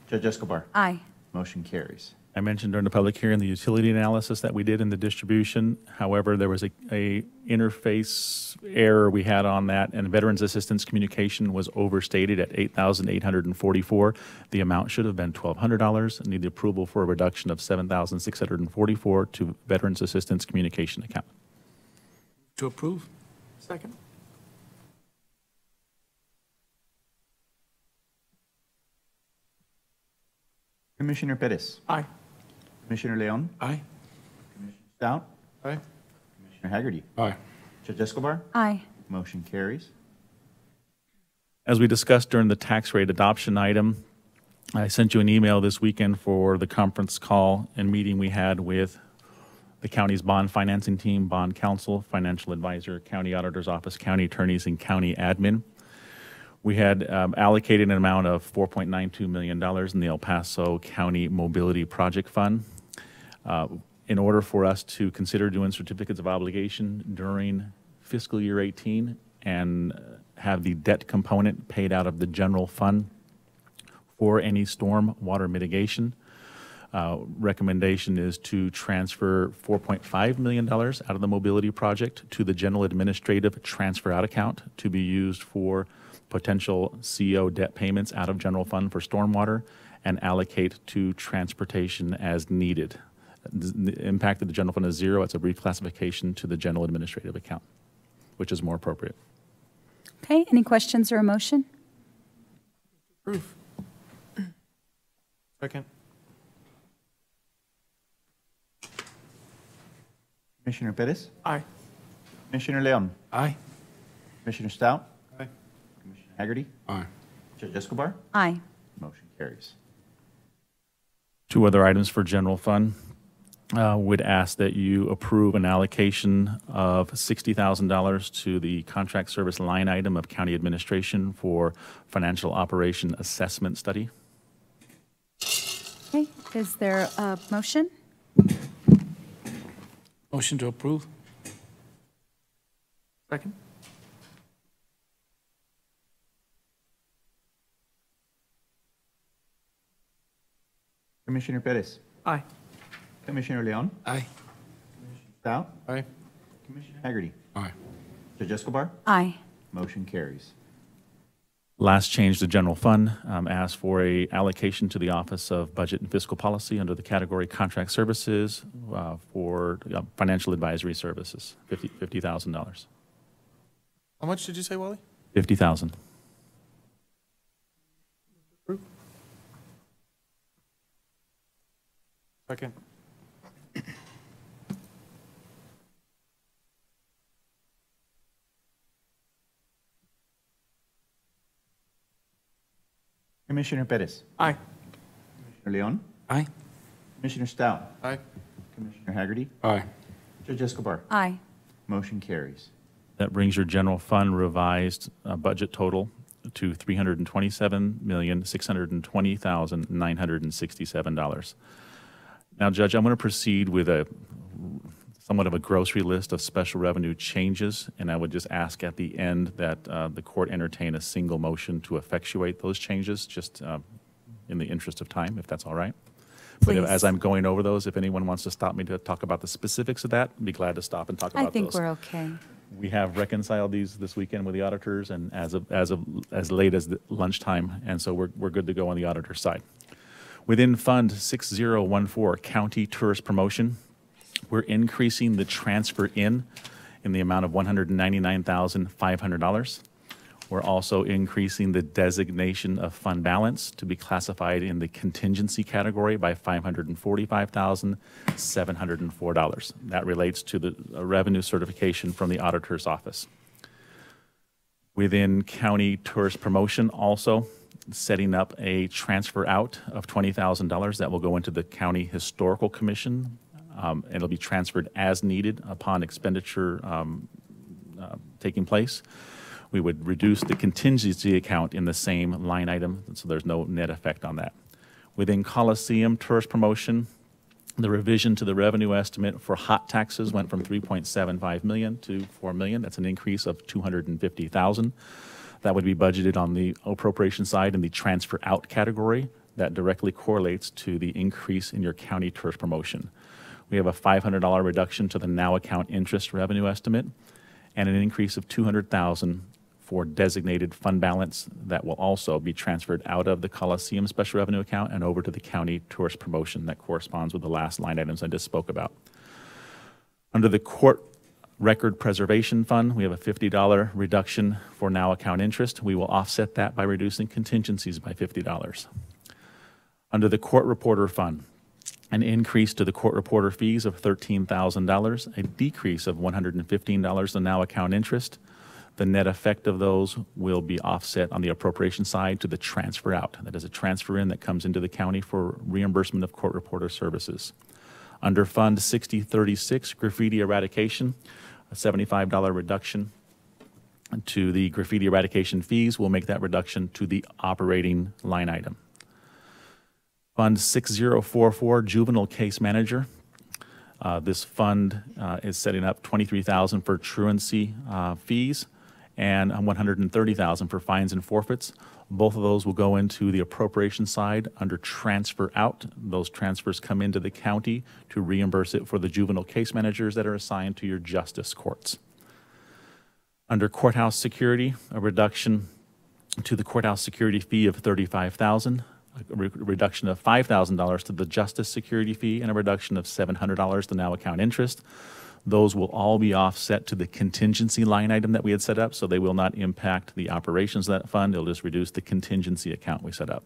Judge Escobar. Aye. Motion carries. I mentioned during the public hearing the utility analysis that we did in the distribution. However, there was a interface error we had on that, and Veterans Assistance Communication was overstated at $8,844. The amount should have been $1,200. I need the approval for a reduction of $7,644 to Veterans Assistance Communication account. To approve. Second. Commissioner Pettis. Aye. Commissioner Leon. Aye. Commissioner Stout. Aye. Commissioner Haggerty. Aye. Judge Escobar. Aye. Motion carries. As we discussed during the tax rate adoption item, I sent you an email this weekend for the conference call and meeting we had with the county's bond financing team, bond counsel, financial advisor, county auditor's office, county attorneys, and county admin. We had allocated an amount of $4.92 million in the El Paso County Mobility Project Fund. In order for us to consider doing certificates of obligation during fiscal year 18 and have the debt component paid out of the general fund for any storm water mitigation, recommendation is to transfer $4.5 million out of the mobility project to the general administrative transfer out account to be used for potential CO debt payments out of general fund for stormwater and allocate to transportation as needed. The impact of the general fund is zero. It's a reclassification to the general administrative account, which is more appropriate. Okay, any questions or a motion? Approve. Second. Commissioner Pettis. Aye. Commissioner Leon. Aye. Commissioner Stout. Aye. Commissioner Haggerty. Aye. Judge Escobar. Aye. Motion carries. Two other items for general fund. Would ask that you approve an allocation of $60,000 to the contract service line item of county administration for financial operation assessment study. Okay, is there a motion? Motion to approve. Second. Commissioner Pettis. Aye. Commissioner Leon. Aye. Stout. Aye. Commissioner Haggerty. Aye. Judge Escobar. Aye. Motion carries. Last change to general fund, asked for a allocation to the Office of Budget and Fiscal Policy under the category Contract Services for financial advisory services, $50,000. How much did you say, Wally? $50,000. Second. Commissioner Pettis. Aye. Commissioner Leon. Aye. Commissioner Stout. Aye. Commissioner Haggerty. Aye. Judge Escobar. Aye. Motion carries. That brings your general fund revised budget total to $327,620,967. Now, Judge, I'm going to proceed with a somewhat of a grocery list of special revenue changes, and I would just ask at the end that the court entertain a single motion to effectuate those changes, just in the interest of time, if that's all right. Please. But as I'm going over those, if anyone wants to stop me to talk about the specifics of that, I'd be glad to stop and talk about those. I think we're okay. We have reconciled these this weekend with the auditors, and as late as the lunchtime, and so we're good to go on the auditor's side. Within Fund 6014, County Tourist Promotion, we're increasing the transfer in the amount of $199,500. We're also increasing the designation of fund balance to be classified in the contingency category by $545,704. That relates to the revenue certification from the auditor's office. Within County Tourist Promotion, also setting up a transfer out of $20,000 that will go into the County Historical Commission It'll be transferred as needed upon expenditure taking place. We would reduce the contingency account in the same line item, so there's no net effect on that. Within Coliseum Tourist Promotion, the revision to the revenue estimate for hot taxes went from 3.75 million to 4 million. That's an increase of 250,000. That would be budgeted on the appropriation side in the transfer out category. That directly correlates to the increase in your county tourist promotion. We have a $500 reduction to the now account interest revenue estimate and an increase of 200,000 for designated fund balance that will also be transferred out of the Coliseum special revenue account and over to the county tourist promotion. That corresponds with the last line items I just spoke about. Under the court record preservation fund, we have a $50 reduction for now account interest. We will offset that by reducing contingencies by $50. Under the court reporter fund, an increase to the court reporter fees of $13,000, a decrease of $115 in now account interest. The net effect of those will be offset on the appropriation side to the transfer out. That is a transfer in that comes into the county for reimbursement of court reporter services. Under Fund 6036, graffiti eradication, a $75 reduction to the graffiti eradication fees will make that reduction to the operating line item. Fund 6044, juvenile case manager. This fund is setting up $23,000 for truancy fees and $130,000 for fines and forfeits. Both of those will go into the appropriation side under transfer out. Those transfers come into the county to reimburse it for the juvenile case managers that are assigned to your justice courts. Under courthouse security, a reduction to the courthouse security fee of $35,000, a reduction of $5,000 to the justice security fee, and a reduction of $700 to now account interest. Those will all be offset to the contingency line item that we had set up, so they will not impact the operations of that fund. It'll just reduce the contingency account we set up.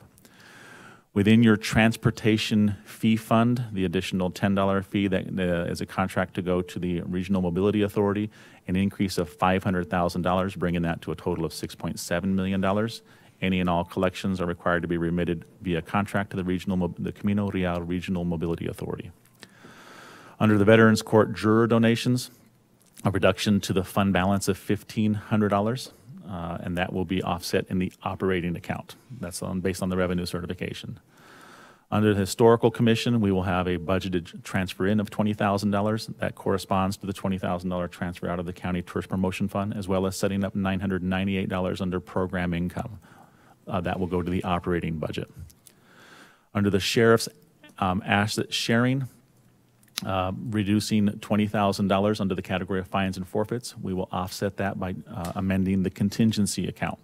Within your transportation fee fund, the additional $10 fee that is a contract to go to the Regional Mobility Authority, an increase of $500,000, bringing that to a total of $6.7 million. Any and all collections are required to be remitted via contract to the Camino Real Regional Mobility Authority. Under the Veterans Court juror donations, a reduction to the fund balance of $1,500, and that will be offset in the operating account. That's based on the revenue certification. Under the Historical Commission, we will have a budgeted transfer in of $20,000. That corresponds to the $20,000 transfer out of the County Tourist Promotion Fund, as well as setting up $998 under program income. That will go to the operating budget. Under the Sheriff's asset sharing, reducing $20,000 under the category of fines and forfeits. We will offset that by amending the contingency account.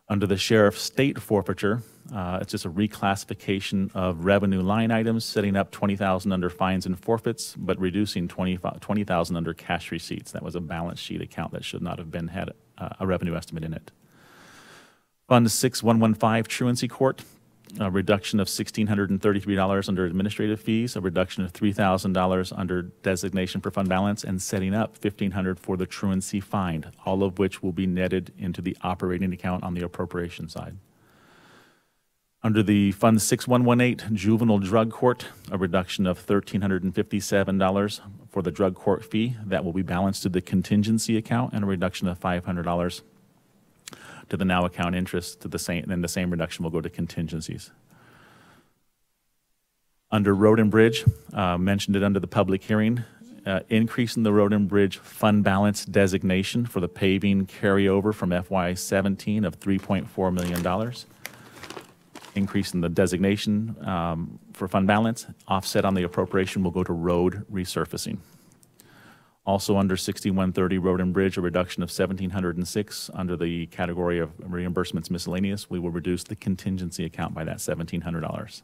Under the Sheriff's state forfeiture, it's just a reclassification of revenue line items, setting up $20,000 under fines and forfeits, but reducing $20,000 under cash receipts. That was a balance sheet account that should not have had a revenue estimate in it. Fund 6115, Truancy Court, a reduction of $1,633 under administrative fees, a reduction of $3,000 under designation for fund balance, and setting up $1,500 for the truancy fine, all of which will be netted into the operating account on the appropriation side. Under the Fund 6118, Juvenile Drug Court, a reduction of $1,357 for the drug court fee. That will be balanced to the contingency account, and a reduction of $500 to the now account interest, to the same, then the same reduction will go to contingencies. Under Road and Bridge, mentioned it under the public hearing, increase in the Road and Bridge fund balance designation for the paving carryover from FY17 of $3.4 million. Increase in the designation for fund balance, offset on the appropriation will go to road resurfacing. Also under 6130 Road and Bridge, a reduction of $1,706 under the category of reimbursements miscellaneous. We will reduce the contingency account by that $1,700.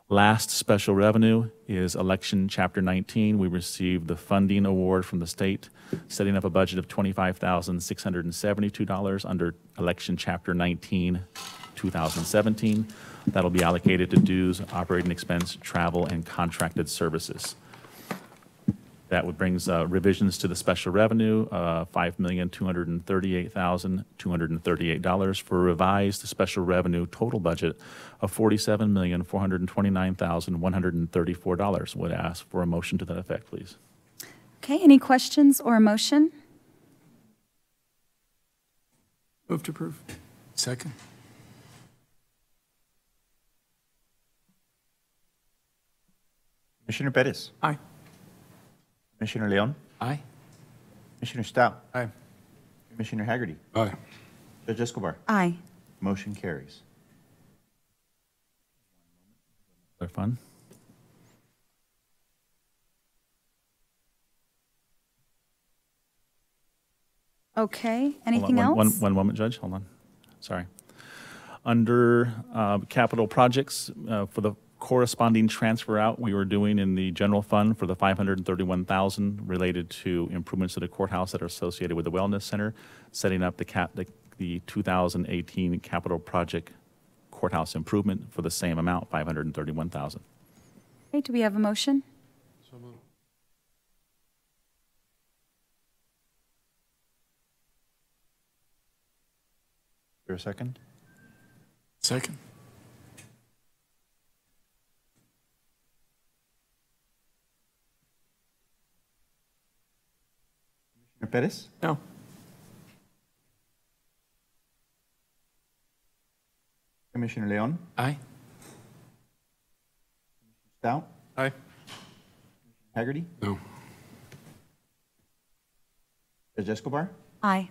Last special revenue is Election Chapter 19. We received the funding award from the state, setting up a budget of $25,672 under Election Chapter 19, 2017. That'll be allocated to dues, operating expense, travel, and contracted services. That would brings revisions to the special revenue, $5,238,238 for a revised special revenue total budget of $47,429,134. Would ask for a motion to that effect, please. Okay, any questions or a motion? Move to approve. Second. Commissioner Pettis. Aye. Commissioner Leon. Aye. Commissioner Stout. Aye. Commissioner Haggerty. Aye. Judge Escobar. Aye. Motion carries. They're fun. Okay, Hold anything on, else? One moment, Judge, hold on. Sorry. Under capital projects, for the corresponding transfer out we were doing in the general fund for the $531,000 related to improvements to the courthouse that are associated with the wellness center, setting up the 2018 capital project courthouse improvement for the same amount, $531,000. Okay, do we have a motion? So moved. Is there a second? Second. Commissioner Pettis. No. Commissioner Leon. Aye. Stout. Aye. Haggerty. No. Judge Escobar. Aye.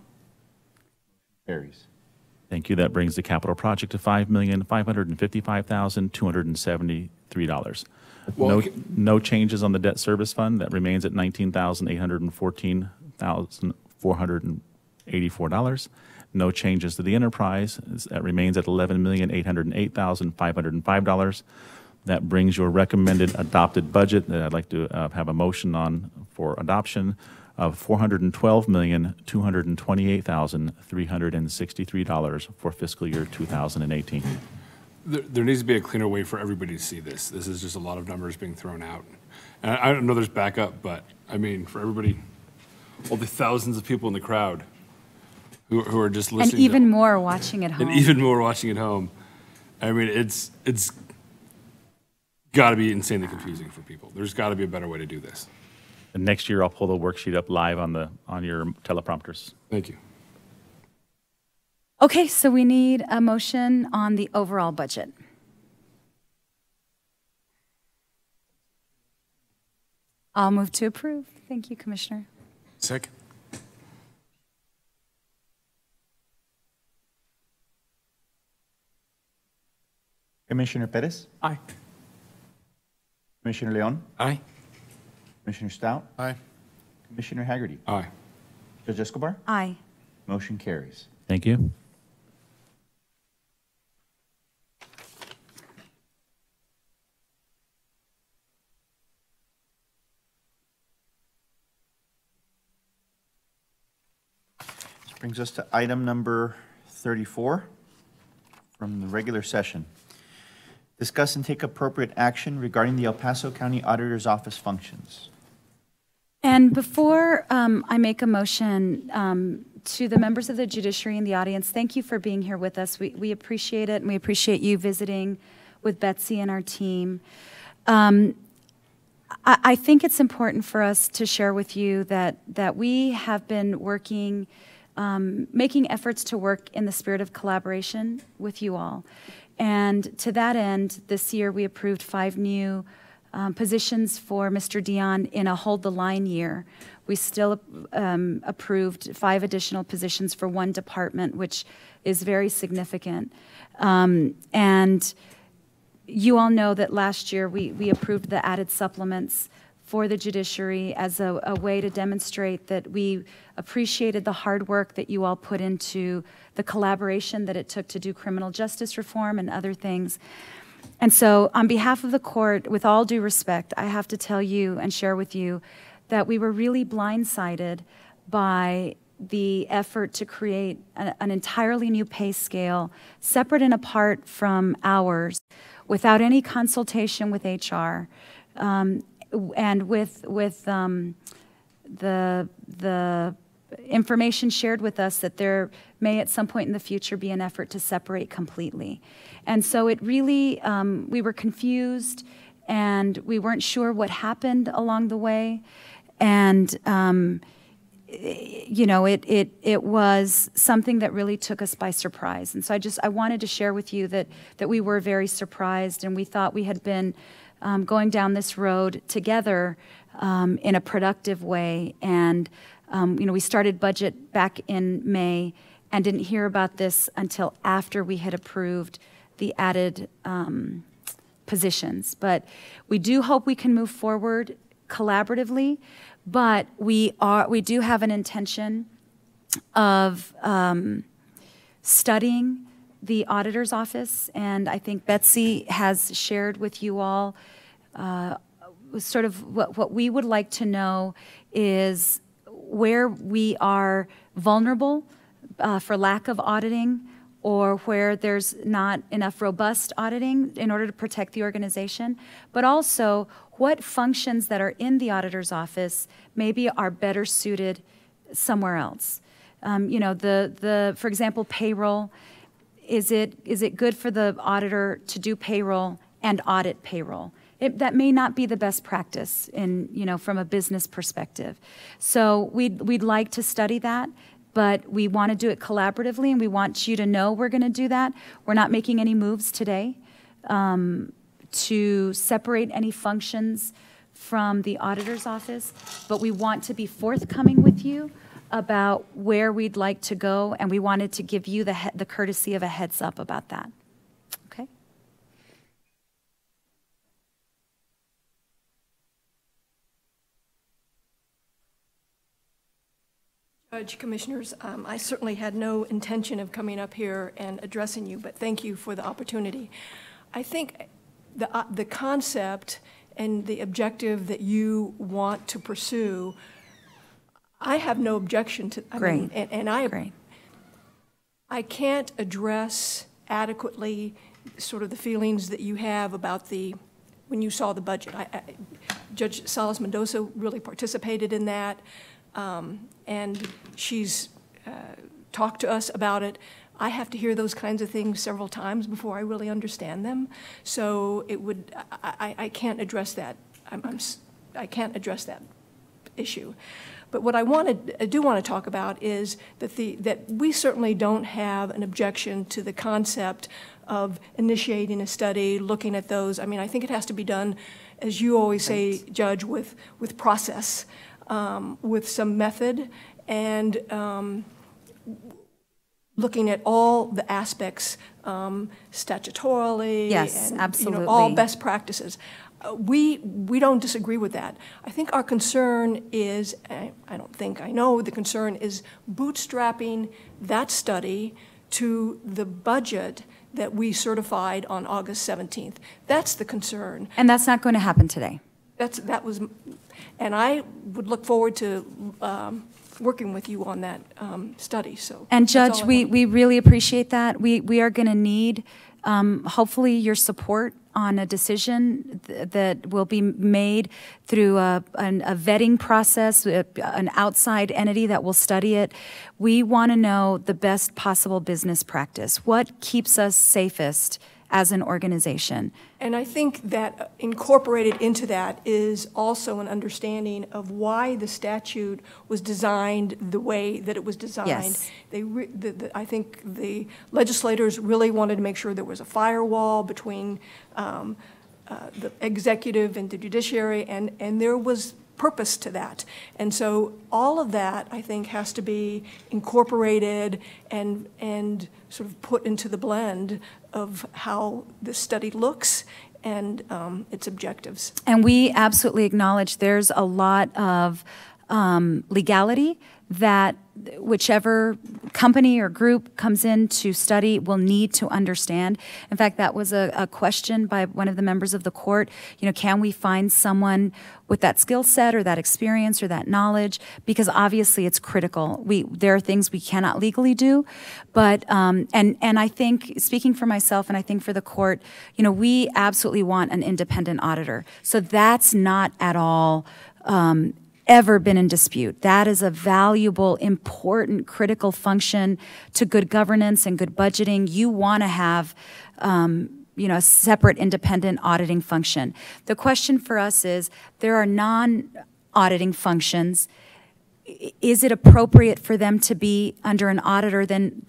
Carries. Thank you. That brings the capital project to $5,555,273. Well, No changes on the debt service fund. That remains at $19,814,484. No changes to the enterprise. That remains at $11,808,505. That brings your recommended adopted budget that I'd like to have a motion on for adoption of $412,228,363 for fiscal year 2018. there needs to be a cleaner way for everybody to see this. This is just a lot of numbers being thrown out. And I don't know there's backup, but I mean, for everybody, all the thousands of people in the crowd who are just listening. And even more watching at home. And even more watching at home. I mean, it's got to be insanely confusing for people. There's got to be a better way to do this. And next year, I'll pull the worksheet up live on your teleprompters. Thank you. Okay, so we need a motion on the overall budget. I'll move to approve. Thank you, Commissioner. Second. Commissioner Pettis. Aye. Commissioner Leon. Aye. Commissioner Stout. Aye. Commissioner Haggerty. Aye. Judge Escobar. Aye. Motion carries. Thank you. This brings us to item number 34 from the regular session. Discuss and take appropriate action regarding the El Paso County Auditor's Office functions. And before I make a motion to the members of the judiciary and the audience, thank you for being here with us. We appreciate it, and we appreciate you visiting with Betsy and our team. I think it's important for us to share with you that we have been working, making efforts to work in the spirit of collaboration with you all. And to that end, this year we approved 5 new positions for Mr. Dion in a hold the line year. We still approved 5 additional positions for 1 department, which is very significant. And you all know that last year we approved the added supplements for the judiciary as a way to demonstrate that we appreciated the hard work that you all put into the collaboration that it took to do criminal justice reform and other things. And so on behalf of the court, with all due respect, I have to tell you and share with you that we were really blindsided by the effort to create an entirely new pay scale, separate and apart from ours, without any consultation with HR. and with the information shared with us that there may at some point in the future be an effort to separate completely. And so it really, we were confused and we weren't sure what happened along the way. And, you know, it was something that really took us by surprise. And so I wanted to share with you that we were very surprised, and we thought we had been going down this road together in a productive way. And you know, we started budget back in May and didn't hear about this until after we had approved the added positions. But we do hope we can move forward collaboratively, but we do have an intention of studying the auditor's office, and I think Betsy has shared with you all sort of what we would like to know is where we are vulnerable for lack of auditing, or where there's not enough robust auditing in order to protect the organization, but also what functions that are in the auditor's office maybe are better suited somewhere else. You know, for example, payroll. Is it good for the auditor to do payroll and audit payroll? That may not be the best practice from a business perspective. So we'd like to study that, but we want to do it collaboratively, and we want you to know we're going to do that. We're not making any moves today to separate any functions from the auditor's office, but we want to be forthcoming with you about where we'd like to go, and we wanted to give you the courtesy of a heads up about that. Okay? Judge, Commissioners, I certainly had no intention of coming up here and addressing you, but thank you for the opportunity. I think the concept and the objective that you want to pursue, I have no objection to. Great. I can't address adequately sort of the feelings that you have about when you saw the budget. Judge Salas Mendoza really participated in that, and she's talked to us about it. I have to hear those kinds of things several times before I really understand them. So I can't address that. I can't address that issue. But what I do want to talk about is that we certainly don't have an objection to the concept of initiating a study, looking at those. I mean, I think it has to be done, as you always say, Judge, with process, with some method, and looking at all the aspects statutorily. Yes, and, absolutely. All best practices. We don't disagree with that. I think our concern is, I know the concern is bootstrapping that study to the budget that we certified on August 17th. That's the concern. And that's not going to happen today. And I would look forward to working with you on that study. So. And Judge, we really appreciate that. We are going to need, hopefully, your support on a decision that will be made through a vetting process, an outside entity that will study it. We want to know the best possible business practice. What keeps us safest as an organization? And I think that incorporated into that is also an understanding of why the statute was designed the way that it was designed. Yes. I think the legislators really wanted to make sure there was a firewall between the executive and the judiciary, and there was purpose to that. And so all of that, I think, has to be incorporated and sort of put into the blend of how the study looks and its objectives. And we absolutely acknowledge there's a lot of legality that whichever company or group comes in to study will need to understand. In fact, that was a question by one of the members of the court. Can we find someone with that skill set or that experience or that knowledge? Because obviously it's critical. There are things we cannot legally do, but and I think, speaking for myself and I think for the court, we absolutely want an independent auditor. So that's not at all ever been in dispute. That is a valuable, important, critical function to good governance and good budgeting. You want to have, a separate independent auditing function. The question for us is, there are non-auditing functions. Is it appropriate for them to be under an auditor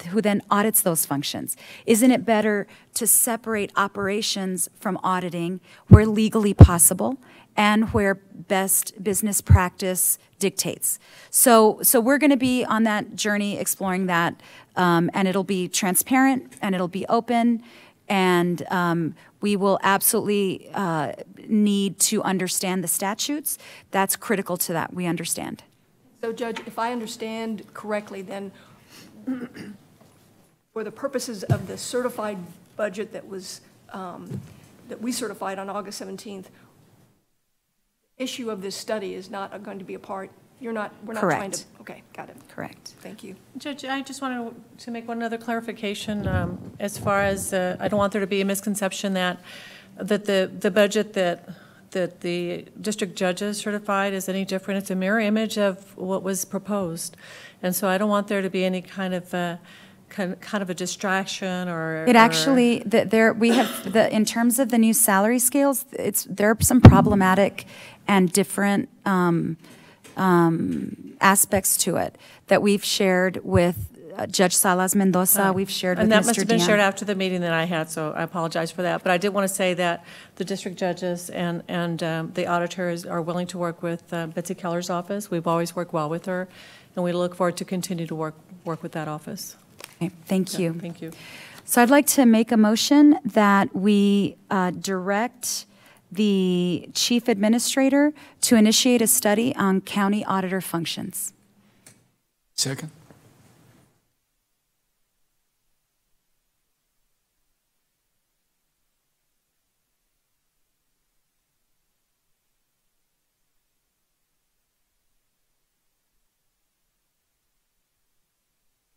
who then audits those functions? Isn't it better to separate operations from auditing where legally possible and where best business practice dictates? So we're going to be on that journey exploring that, and it'll be transparent and it'll be open, and we will absolutely need to understand the statutes. That's critical to that. We understand. So, Judge, if I understand correctly, then for the purposes of the certified budget that was that we certified on August 17th, issue of this study is not going to be a part. We're not trying to. Okay, got it. Correct. Thank you. Judge, I just wanted to make one other clarification as far as I don't want there to be a misconception that the budget that the district judges certified is any different. It's a mirror image of what was proposed, and so I don't want there to be any kind of a distraction or. It actually, we have in terms of the new salary scales, there are some problematic and different aspects to it that we've shared with Judge Salas Mendoza. We've shared with Mr. And that must have been Dion. shared after the meeting that I had, so I apologize for that. But I did want to say that the district judges and the auditors are willing to work with Betsy Keller's office. We've always worked well with her, and we look forward to continue to work with that office. Okay, thank you. Thank you. So I'd like to make a motion that we direct the chief administrator to initiate a study on county auditor functions. Second.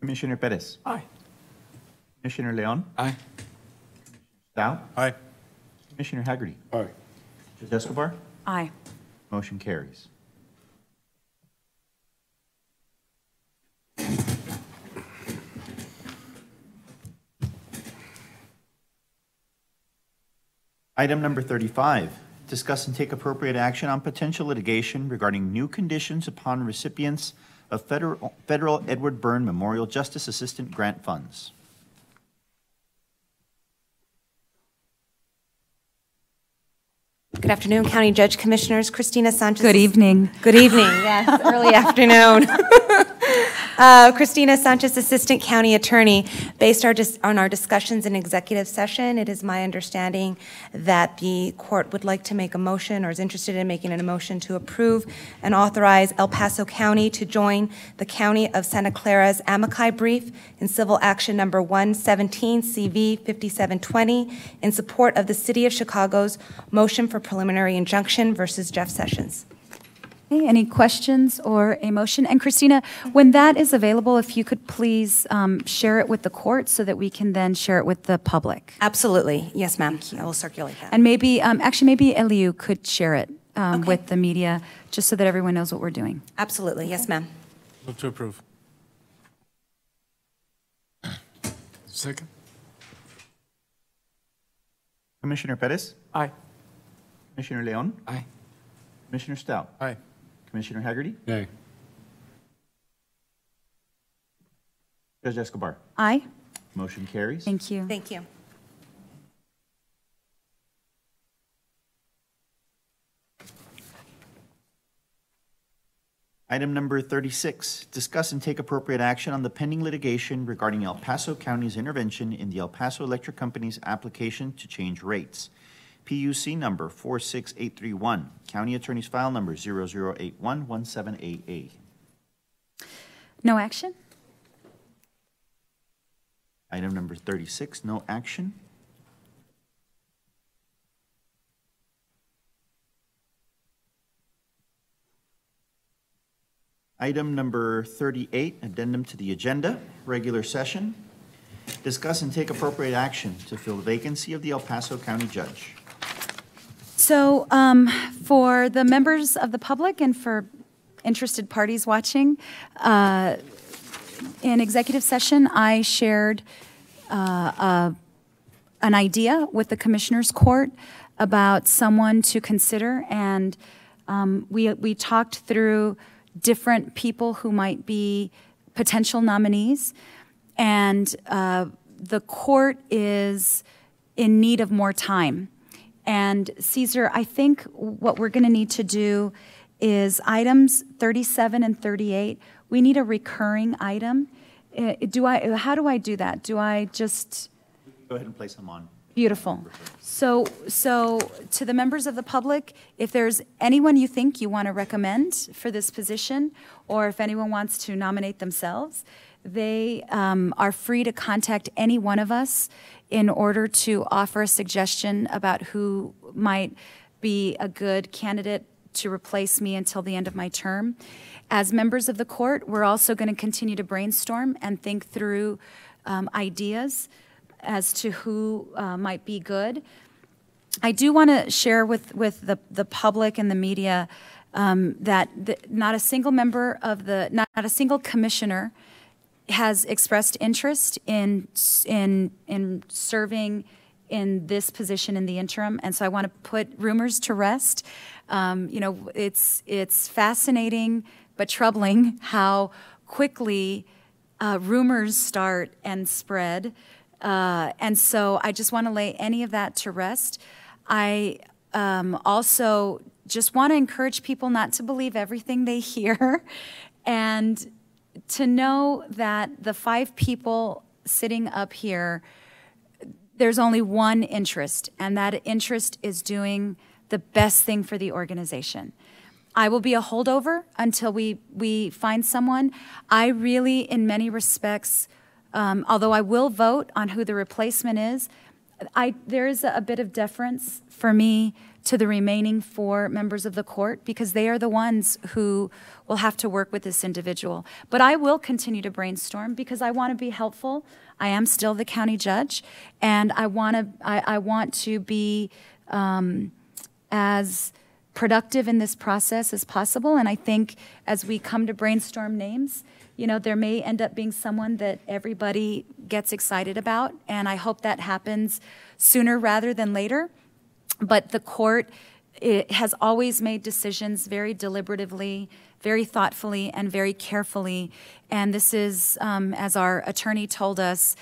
Commissioner Perez. Aye. Commissioner Leon. Aye. Stout. Aye. Commissioner Haggerty. Aye. Judge Escobar. Aye. Motion carries. Item number 35, discuss and take appropriate action on potential litigation regarding new conditions upon recipients of federal Edward Byrne Memorial Justice Assistant Grant funds. Good afternoon, County Judge Commissioners. Christina Sanchez. Good evening. Good evening, yes, early afternoon. Christina Sanchez, Assistant County Attorney. Based on our discussions in executive session, it is my understanding that the court would like to make a motion or is interested in making a motion to approve and authorize El Paso County to join the County of Santa Clara's amici brief in civil action number 117 CV 5720 in support of the City of Chicago's motion for preliminary injunction versus Jeff Sessions. Okay, any questions or a motion? And Christina, when that is available, if you could please share it with the court so that we can then share it with the public. Absolutely. Yes, ma'am. I will circulate that. And maybe, actually, maybe Eliu could share it with the media, just so that everyone knows what we're doing. Absolutely. Yes, ma'am. Move to approve. Second. Commissioner Perez. Aye. Commissioner Leon. Aye. Commissioner Stout. Aye. Commissioner Haggerty. Aye. Judge Escobar. Aye. Motion carries. Thank you. Thank you. Item number 36, discuss and take appropriate action on the pending litigation regarding El Paso County's intervention in the El Paso Electric Company's application to change rates. PUC number 46831, County Attorney's File number 00811788. No action? Item number 36, no action. Item number 38, addendum to the agenda, regular session. Discuss and take appropriate action to fill the vacancy of the El Paso County Judge. So for the members of the public and for interested parties watching, in executive session, I shared an idea with the Commissioners Court about someone to consider, and we talked through different people who might be potential nominees, and the court is in need of more time. And Caesar, I think what we're going to need to do is items 37 and 38, we need a recurring item. How do I do that? Do I just... Go ahead and place them on. Beautiful. So to the members of the public, if there's anyone you think you want to recommend for this position, or if anyone wants to nominate themselves, they are free to contact any one of us in order to offer a suggestion about who might be a good candidate to replace me until the end of my term. As members of the court, we're also going to continue to brainstorm and think through ideas as to who might be good. I do want to share with the public and the media that not a single member of not a single commissioner has expressed interest in serving in this position in the interim, and so I want to put rumors to rest. You know, it's fascinating but troubling how quickly rumors start and spread. And so I just want to lay any of that to rest. I also just want to encourage people not to believe everything they hear and to know that the 5 people sitting up here, there's only one interest, and that interest is doing the best thing for the organization. I will be a holdover until we find someone. I really, in many respects, although I will vote on who the replacement is, there is a bit of deference for me to the remaining 4 members of the court because they are the ones who will have to work with this individual. But I will continue to brainstorm because I want to be helpful. I am still the county judge, and I want to be as productive in this process as possible. And I think as we come to brainstorm names, you know, there may end up being someone that everybody gets excited about, and I hope that happens sooner rather than later. But the court has always made decisions very deliberatively, very thoughtfully, and very carefully. And this is, as our attorney told us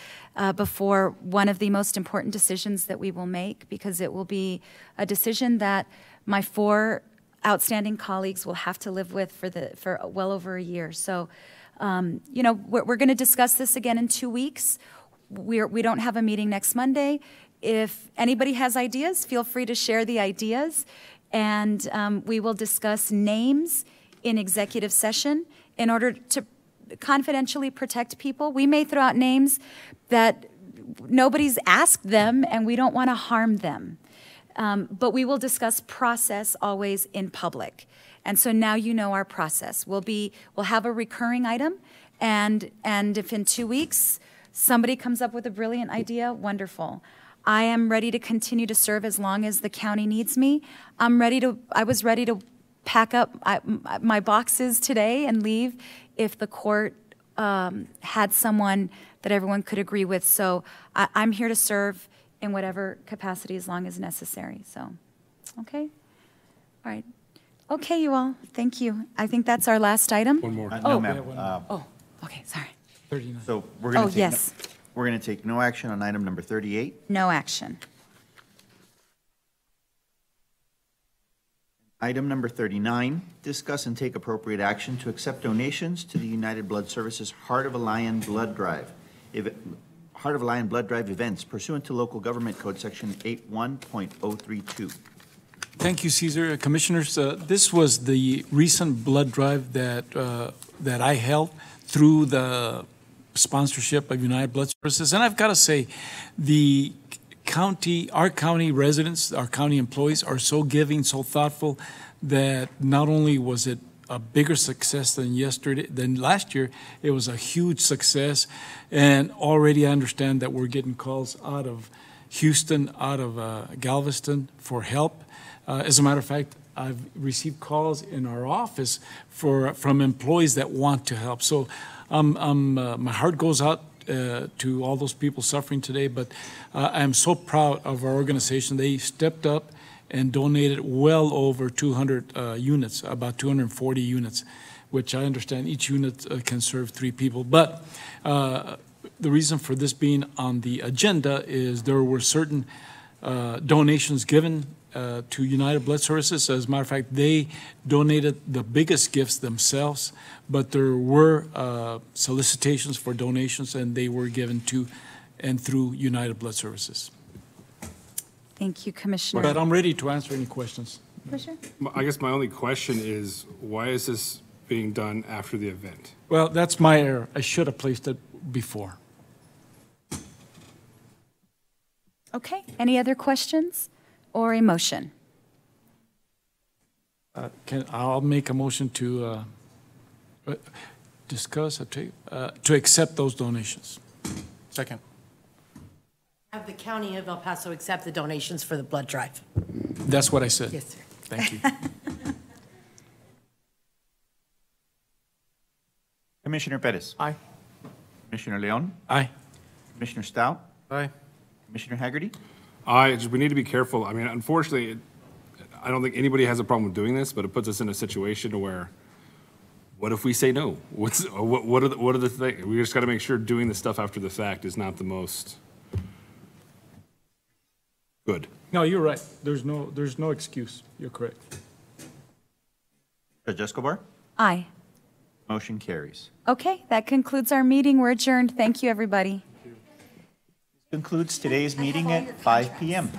before, one of the most important decisions that we will make, because it will be a decision that my 4 outstanding colleagues will have to live with for well over a year. So, you know, we're going to discuss this again in 2 weeks. We don't have a meeting next Monday. If anybody has ideas, feel free to share the ideas, and we will discuss names in executive session in order to confidentially protect people. We may throw out names that nobody's asked them, and we don't want to harm them. But we will discuss process always in public. And so now you know our process. We'll have a recurring item, and if in 2 weeks somebody comes up with a brilliant idea, wonderful. I am ready to continue to serve as long as the county needs me. I was ready to pack up my boxes today and leave if the court had someone that everyone could agree with. So I'm here to serve in whatever capacity as long as necessary. So, okay? All right. Okay, you all. Thank you. I think that's our last item. One more. No, ma'am. Okay, sorry. 39. So we're going to take yes. we're going to take no action on item number 38. No action. Item number 39, discuss and take appropriate action to accept donations to the United Blood Services Heart of a Lion Blood Drive. Heart of Lion Blood Drive events pursuant to Local Government Code Section 81.032. Thank you, Caesar. Commissioners, this was the recent blood drive that I held through the sponsorship of United Blood Services. And I've got to say, our county residents, our county employees are so giving, so thoughtful that not only was it a bigger success than last year, it was a huge success. And already I understand that we're getting calls out of Houston, out of Galveston for help. As a matter of fact, I've received calls in our office from employees that want to help. So my heart goes out to all those people suffering today, but I'm so proud of our organization. They stepped up and donated well over 200 units, about 240 units, which I understand each unit can serve 3 people. But the reason for this being on the agenda is there were certain donations given to United Blood Services. As a matter of fact, they donated the biggest gifts themselves, but there were solicitations for donations, and they were given to and through United Blood Services. Thank you, Commissioner. But I'm ready to answer any questions. Commissioner? I guess my only question is, why is this being done after the event? Well, that's my error. I should have placed it before. Okay, any other questions or a motion? I'll make a motion to discuss, to accept those donations. Second. Have the County of El Paso accept the donations for the blood drive. That's what I said. Yes, sir. Thank you. Commissioner Perez. Aye. Commissioner Leon. Aye. Commissioner Stout. Aye. Commissioner Haggerty. We need to be careful. I mean, unfortunately, I don't think anybody has a problem with doing this, but it puts us in a situation where, what if we say no? What are the things? We just got to make sure doing the stuff after the fact is not the most good. No, you're right. There's no excuse. You're correct. Judge Escobar. Aye. Motion carries. Okay, that concludes our meeting. We're adjourned. Thank you, everybody. Concludes today's meeting at 5 p.m.